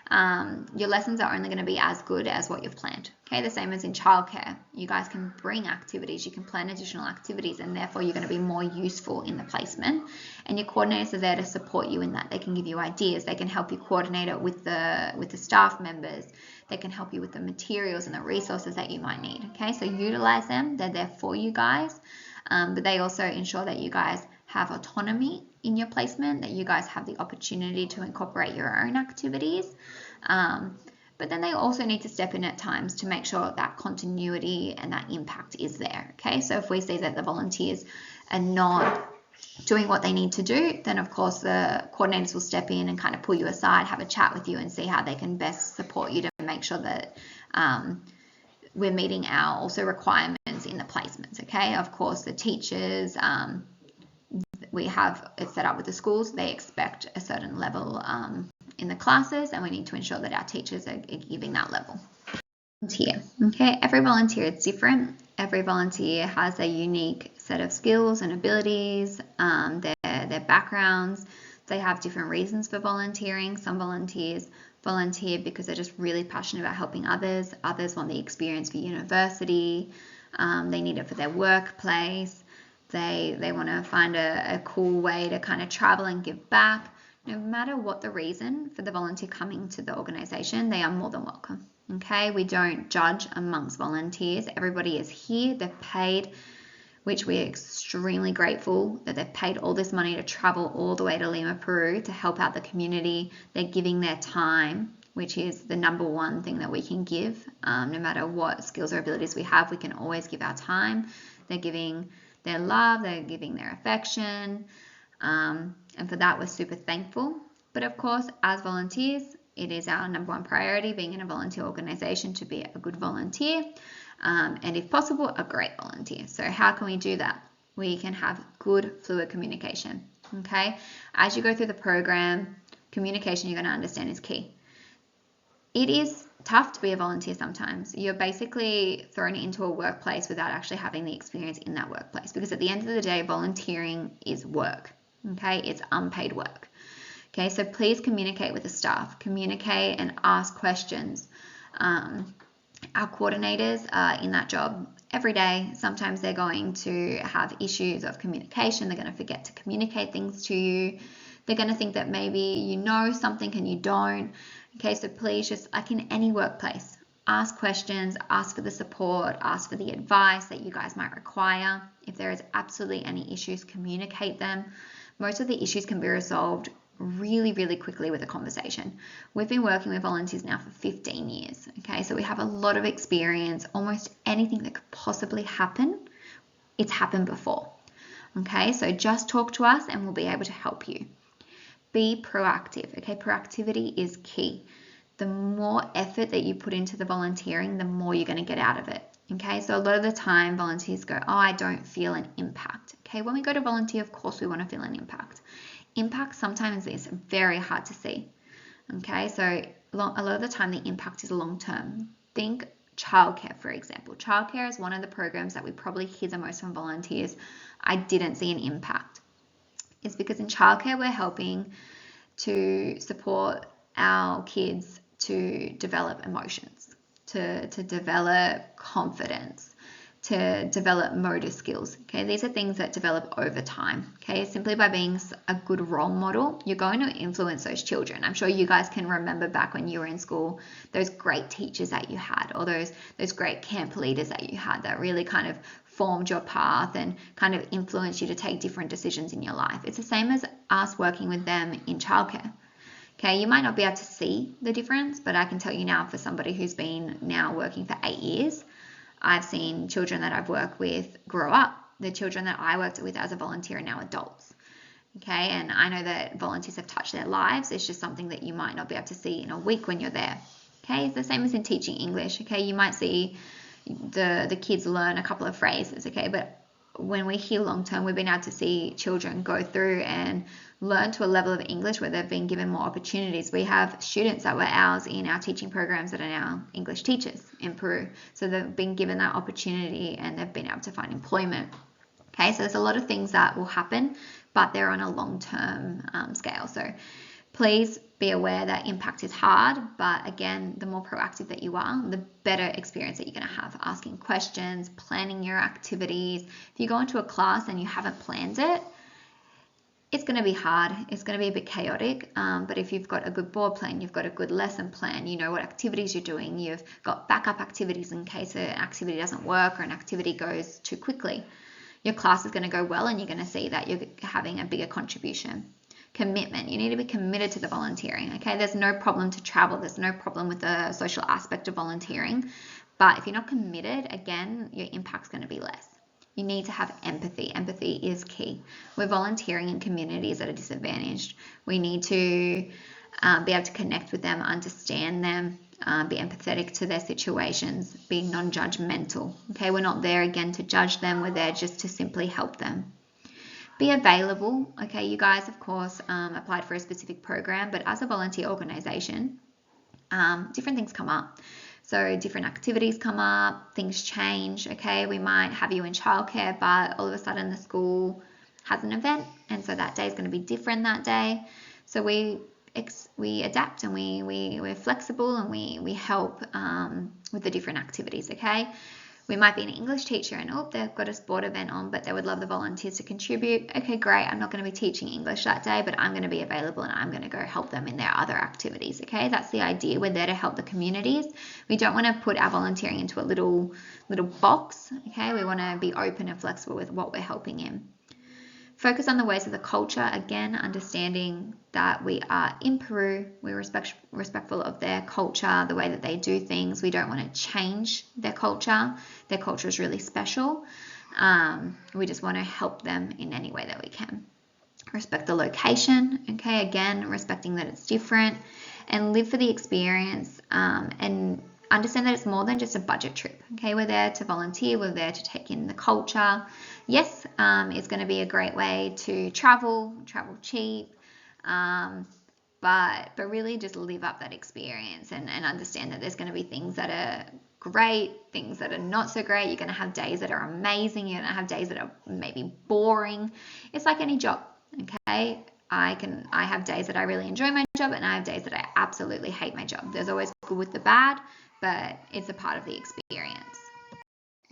Your lessons are only going to be as good as what you've planned. Okay, the same as in childcare. You guys can bring activities, you can plan additional activities, and therefore you're going to be more useful in the placement. And your coordinators are there to support you in that. They can give you ideas. They can help you coordinate it with the staff members. They can help you with the materials and the resources that you might need. Okay, so utilize them. They're there for you guys. But they also ensure that you guys have autonomy in your placement, that you guys have the opportunity to incorporate your own activities. But then they also need to step in at times to make sure that continuity and that impact is there. Okay, so if we see that the volunteers are not doing what they need to do, then of course the coordinators will step in and kind of pull you aside, have a chat with you and see how they can best support you to make sure that we're meeting our also requirements in the placements. Okay, of course, the teachers, we have it set up with the schools. They expect a certain level in the classes, and we need to ensure that our teachers are giving that level. Volunteer. Okay, every volunteer is different. Every volunteer has a unique set of skills and abilities, their backgrounds. They have different reasons for volunteering. Some volunteers volunteer because they're just really passionate about helping others. Others want the experience for university. They need it for their workplace. They want to find a cool way to kind of travel and give back. No matter what the reason for the volunteer coming to the organisation, they are more than welcome. Okay, we don't judge amongst volunteers. Everybody is here. They're paid, which we're extremely grateful that they've paid all this money to travel all the way to Lima, Peru to help out the community. They're giving their time, which is the number one thing that we can give. No matter what skills or abilities we have, we can always give our time. They're giving their love, they're giving their affection, and for that we're super thankful. But of course, as volunteers, it is our number one priority, being in a volunteer organisation, to be a good volunteer, and if possible, a great volunteer. So how can we do that? We can have good fluid communication. Okay, as you go through the program, communication, you're going to understand, is key. It is tough to be a volunteer sometimes. You're basically thrown into a workplace without actually having the experience in that workplace, because at the end of the day, volunteering is work. Okay, it's unpaid work. Okay, so please communicate with the staff, communicate and ask questions. Our coordinators are in that job every day. Sometimes they're going to have issues of communication. They're going to forget to communicate things to you. They're going to think that maybe you know something and you don't. Okay, so please, just like in any workplace, ask questions, ask for the support, ask for the advice that you guys might require. If there is absolutely any issues, communicate them. Most of the issues can be resolved really, really quickly with a conversation. We've been working with volunteers now for 15 years. Okay, so we have a lot of experience. Almost anything that could possibly happen, it's happened before. Okay, so just talk to us and we'll be able to help you. Be proactive. Okay, proactivity is key. The more effort that you put into the volunteering, the more you're going to get out of it. Okay, so a lot of the time volunteers go, oh, I don't feel an impact. Okay, when we go to volunteer, of course we want to feel an impact. Impact sometimes is very hard to see. Okay, so a lot of the time the impact is long term. Think childcare, for example. Childcare is one of the programs that we probably hear the most from volunteers. I didn't see an impact. It's because in childcare we're helping to support our kids to develop emotions, to develop confidence, to develop motor skills. Okay, these are things that develop over time. Okay, simply by being a good role model, you're going to influence those children. I'm sure you guys can remember back when you were in school, those great teachers that you had, or those great camp leaders that you had that really kind of formed your path and kind of influenced you to take different decisions in your life. It's the same as us working with them in childcare. Okay, you might not be able to see the difference, but I can tell you now, for somebody who's been now working for 8 years, I've seen children that I've worked with grow up. The children that I worked with as a volunteer are now adults. Okay, and I know that volunteers have touched their lives. It's just something that you might not be able to see in a week when you're there. Okay, it's the same as in teaching English. Okay, you might see the kids learn a couple of phrases. Okay, but when we're here long term, we've been able to see children go through and learn to a level of English where they've been given more opportunities. We have students that were ours in our teaching programs that are now English teachers in Peru. So they've been given that opportunity and they've been able to find employment. Okay, so there's a lot of things that will happen, but they're on a long-term scale. So please be aware that impact is hard, but again, the more proactive that you are, the better experience that you're going to have. Asking questions, planning your activities. If you go into a class and you haven't planned it, it's going to be hard. It's going to be a bit chaotic. But if you've got a good board plan, you've got a good lesson plan, you know what activities you're doing, you've got backup activities in case an activity doesn't work or an activity goes too quickly, your class is going to go well and you're going to see that you're having a bigger contribution. Commitment. You need to be committed to the volunteering. Okay, there's no problem to travel. There's no problem with the social aspect of volunteering. But if you're not committed, again, your impact's going to be less. You need to have empathy. Empathy is key. We're volunteering in communities that are disadvantaged. We need to be able to connect with them, understand them, be empathetic to their situations, be non-judgmental. Okay, we're not there again to judge them, we're there just to simply help them. Be available. Okay, you guys, of course, applied for a specific program, but as a volunteer organisation, different things come up. So different activities come up, things change. Okay, we might have you in childcare, but all of a sudden the school has an event, and so that day is going to be different that day. So we adapt, and we're flexible, and we help with the different activities. Okay, we might be an English teacher and they've got a sport event on, but they would love the volunteers to contribute. Okay, great, I'm not going to be teaching English that day, but I'm going to be available and I'm going to go help them in their other activities. Okay, that's the idea. We're there to help the communities. We don't want to put our volunteering into a little box. Okay, we want to be open and flexible with what we're helping in. Focus on the ways of the culture, again, understanding that we are in Peru, we're respectful of their culture, the way that they do things. We don't want to change their culture. Their culture is really special. We just want to help them in any way that we can. Respect the location, okay, again, respecting that it's different, and live for the experience, and understand that it's more than just a budget trip. Okay, we're there to volunteer, we're there to take in the culture. Yes, it's going to be a great way to travel cheap, but really just live up that experience and understand that there's going to be things that are great, things that are not so great. You're going to have days that are amazing, you're going to have days that are maybe boring. It's like any job. Okay, I have days that I really enjoy my job, and I have days that I absolutely hate my job. There's always good with the bad, but it's a part of the experience.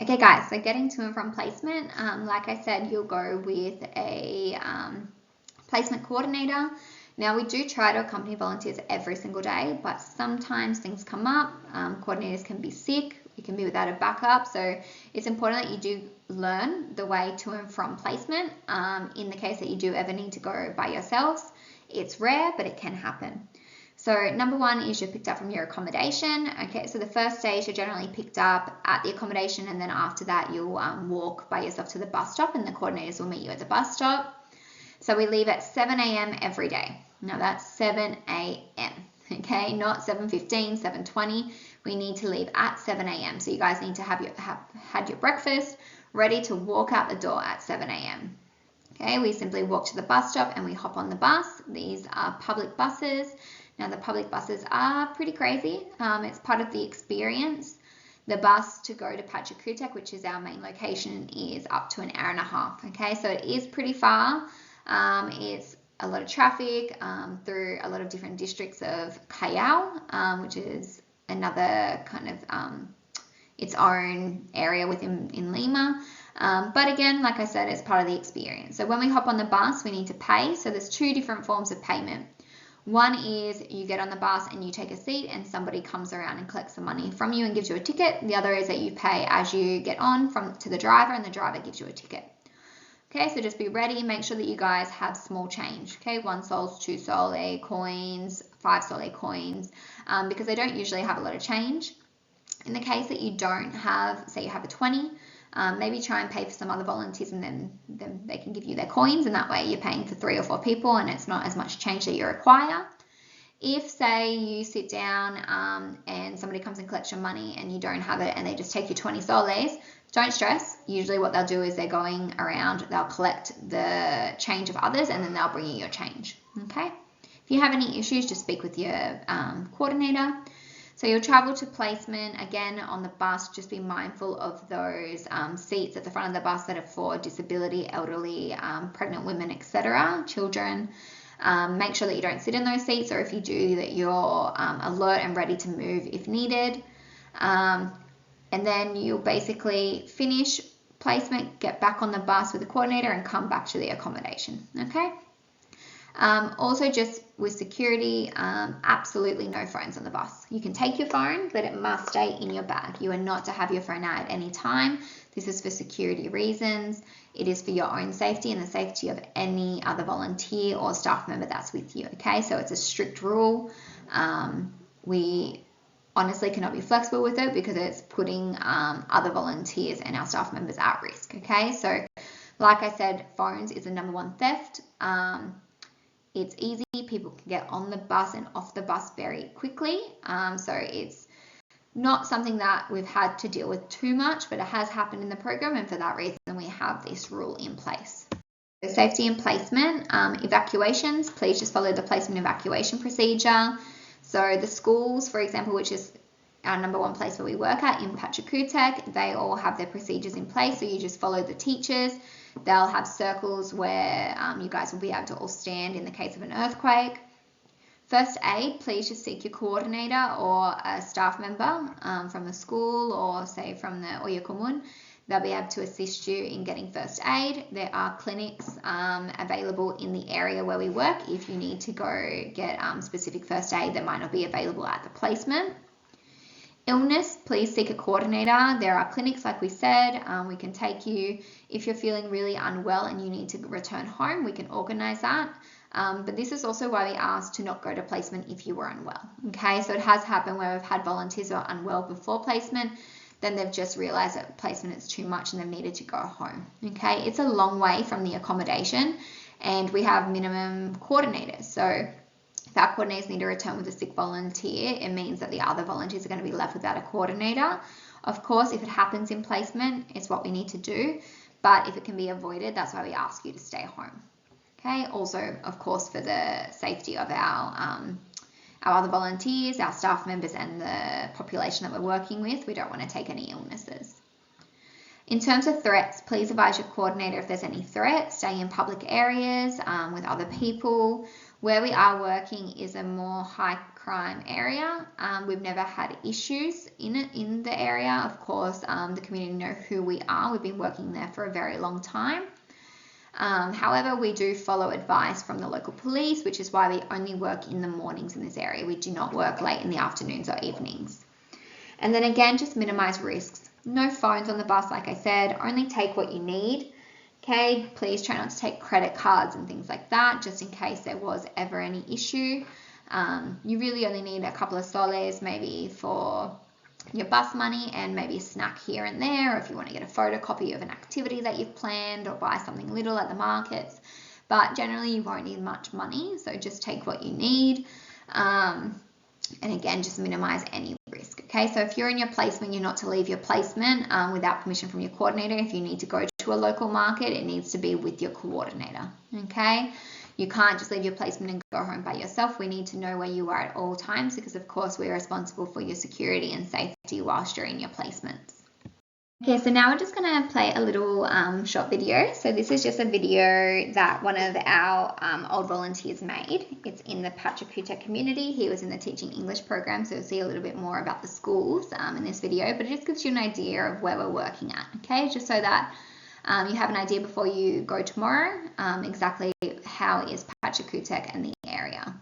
Okay guys, so getting to and from placement, like I said, you'll go with a placement coordinator. Now, we do try to accompany volunteers every single day, but sometimes things come up. Coordinators can be sick, you can be without a backup, so it's important that you do learn the way to and from placement. In the case that you do ever need to go by yourselves, it's rare, but it can happen. So number one is you're picked up from your accommodation. Okay, so the first stage you're generally picked up at the accommodation, and then after that you'll walk by yourself to the bus stop, and the coordinators will meet you at the bus stop. So we leave at 7 a.m. every day. Now that's 7 a.m. Okay, not 7:15, 7:20. We need to leave at 7 a.m. So you guys need to have had your breakfast, ready to walk out the door at 7 a.m. Okay, we simply walk to the bus stop and we hop on the bus. These are public buses. Now the public buses are pretty crazy. It's part of the experience. The bus to go to Pachacutec, which is our main location, is up to an hour and a half. Okay, so it is pretty far. It's a lot of traffic through a lot of different districts of Callao, which is another kind of its own area in Lima. But again, like I said, it's part of the experience. So when we hop on the bus, we need to pay. So there's two different forms of payment. One is you get on the bus and you take a seat and somebody comes around and collects the money from you and gives you a ticket. The other is that you pay as you get on to the driver, and the driver gives you a ticket. Okay, so just be ready. Make sure that you guys have small change. Okay, 1 soles, 2 sole coins, 5 sole coins, because they don't usually have a lot of change. In the case that you don't have, say you have a 20, maybe try and pay for some other volunteers, and then they can give you their coins, and that way you're paying for 3 or 4 people and it's not as much change that you require. If, say, you sit down and somebody comes and collects your money and you don't have it and they just take your 20 soles, don't stress. Usually what they'll do is they're going around, they'll collect the change of others, and then they'll bring you your change. Okay? If you have any issues, just speak with your coordinator. So you'll travel to placement. Again, on the bus, just be mindful of those seats at the front of the bus that are for disability, elderly, pregnant women, etc., children. Make sure that you don't sit in those seats, or if you do, that you're alert and ready to move if needed. And then you'll basically finish placement, get back on the bus with the coordinator, and come back to the accommodation. Okay? Also, just with security, absolutely no phones on the bus. You can take your phone, but it must stay in your bag. You are not to have your phone out at any time. This is for security reasons. It is for your own safety and the safety of any other volunteer or staff member that's with you. Okay, so it's a strict rule. We honestly cannot be flexible with it because it's putting other volunteers and our staff members at risk. Okay, so like I said, phones is the #1 theft. It's easy. People can get on the bus and off the bus very quickly. So it's not something that we've had to deal with too much, but it has happened in the program, and for that reason we have this rule in place. So safety and placement, evacuations, please just follow the placement evacuation procedure. So the schools, for example, which is our number one place where we work at in Pachacutec, they all have their procedures in place. So you just follow the teachers. They'll have circles where you guys will be able to all stand in the case of an earthquake. First aid, please just seek your coordinator or a staff member from the school, or say from the Oyakumun. They'll be able to assist you in getting first aid. There are clinics available in the area where we work if you need to go get specific first aid that might not be available at the placement. Illness, please seek a coordinator. There are clinics, like we said. We can take you if you're feeling really unwell and you need to return home. We can organise that. But this is also why we ask to not go to placement if you were unwell. Okay, so it has happened where we've had volunteers who are unwell before placement, then they've just realised that placement is too much and they've needed to go home. Okay, it's a long way from the accommodation, and we have minimum coordinators. So if our coordinators need to return with a sick volunteer, it means that the other volunteers are going to be left without a coordinator. Of course, if it happens in placement, it's what we need to do. But if it can be avoided, that's why we ask you to stay home. Okay. Also, of course, for the safety of our other volunteers, our staff members, and the population that we're working with, we don't want to take any illnesses. In terms of threats, please advise your coordinator if there's any threats. Stay in public areas with other people. Where we are working is a more high crime area. We've never had issues in the area. Of course, the community know who we are. We've been working there for a very long time. However, we do follow advice from the local police, which is why we only work in the mornings in this area. We do not work late in the afternoons or evenings. And then again, just minimize risks. No phones on the bus, like I said. Only take what you need. Okay, please try not to take credit cards and things like that, just in case there was ever any issue. You really only need a couple of soles, maybe for your bus money, and maybe a snack here and there, or if you want to get a photocopy of an activity that you've planned, or buy something little at the markets. But generally you won't need much money, so just take what you need. And again, just minimize any risk. Okay, so if you're in your placement, you're not to leave your placement without permission from your coordinator. If you need to go to a local market, it needs to be with your coordinator. Okay, you can't just leave your placement and go home by yourself. We need to know where you are at all times, because of course we're responsible for your security and safety whilst you're in your placements. Okay, so now we're just going to play a little short video. So this is just a video that one of our old volunteers made. It's in the Pachacutec community. He was in the Teaching English program, so you'll see a little bit more about the schools in this video, but it just gives you an idea of where we're working at, okay? Just so that you have an idea before you go tomorrow exactly how is Pachacutec and the area.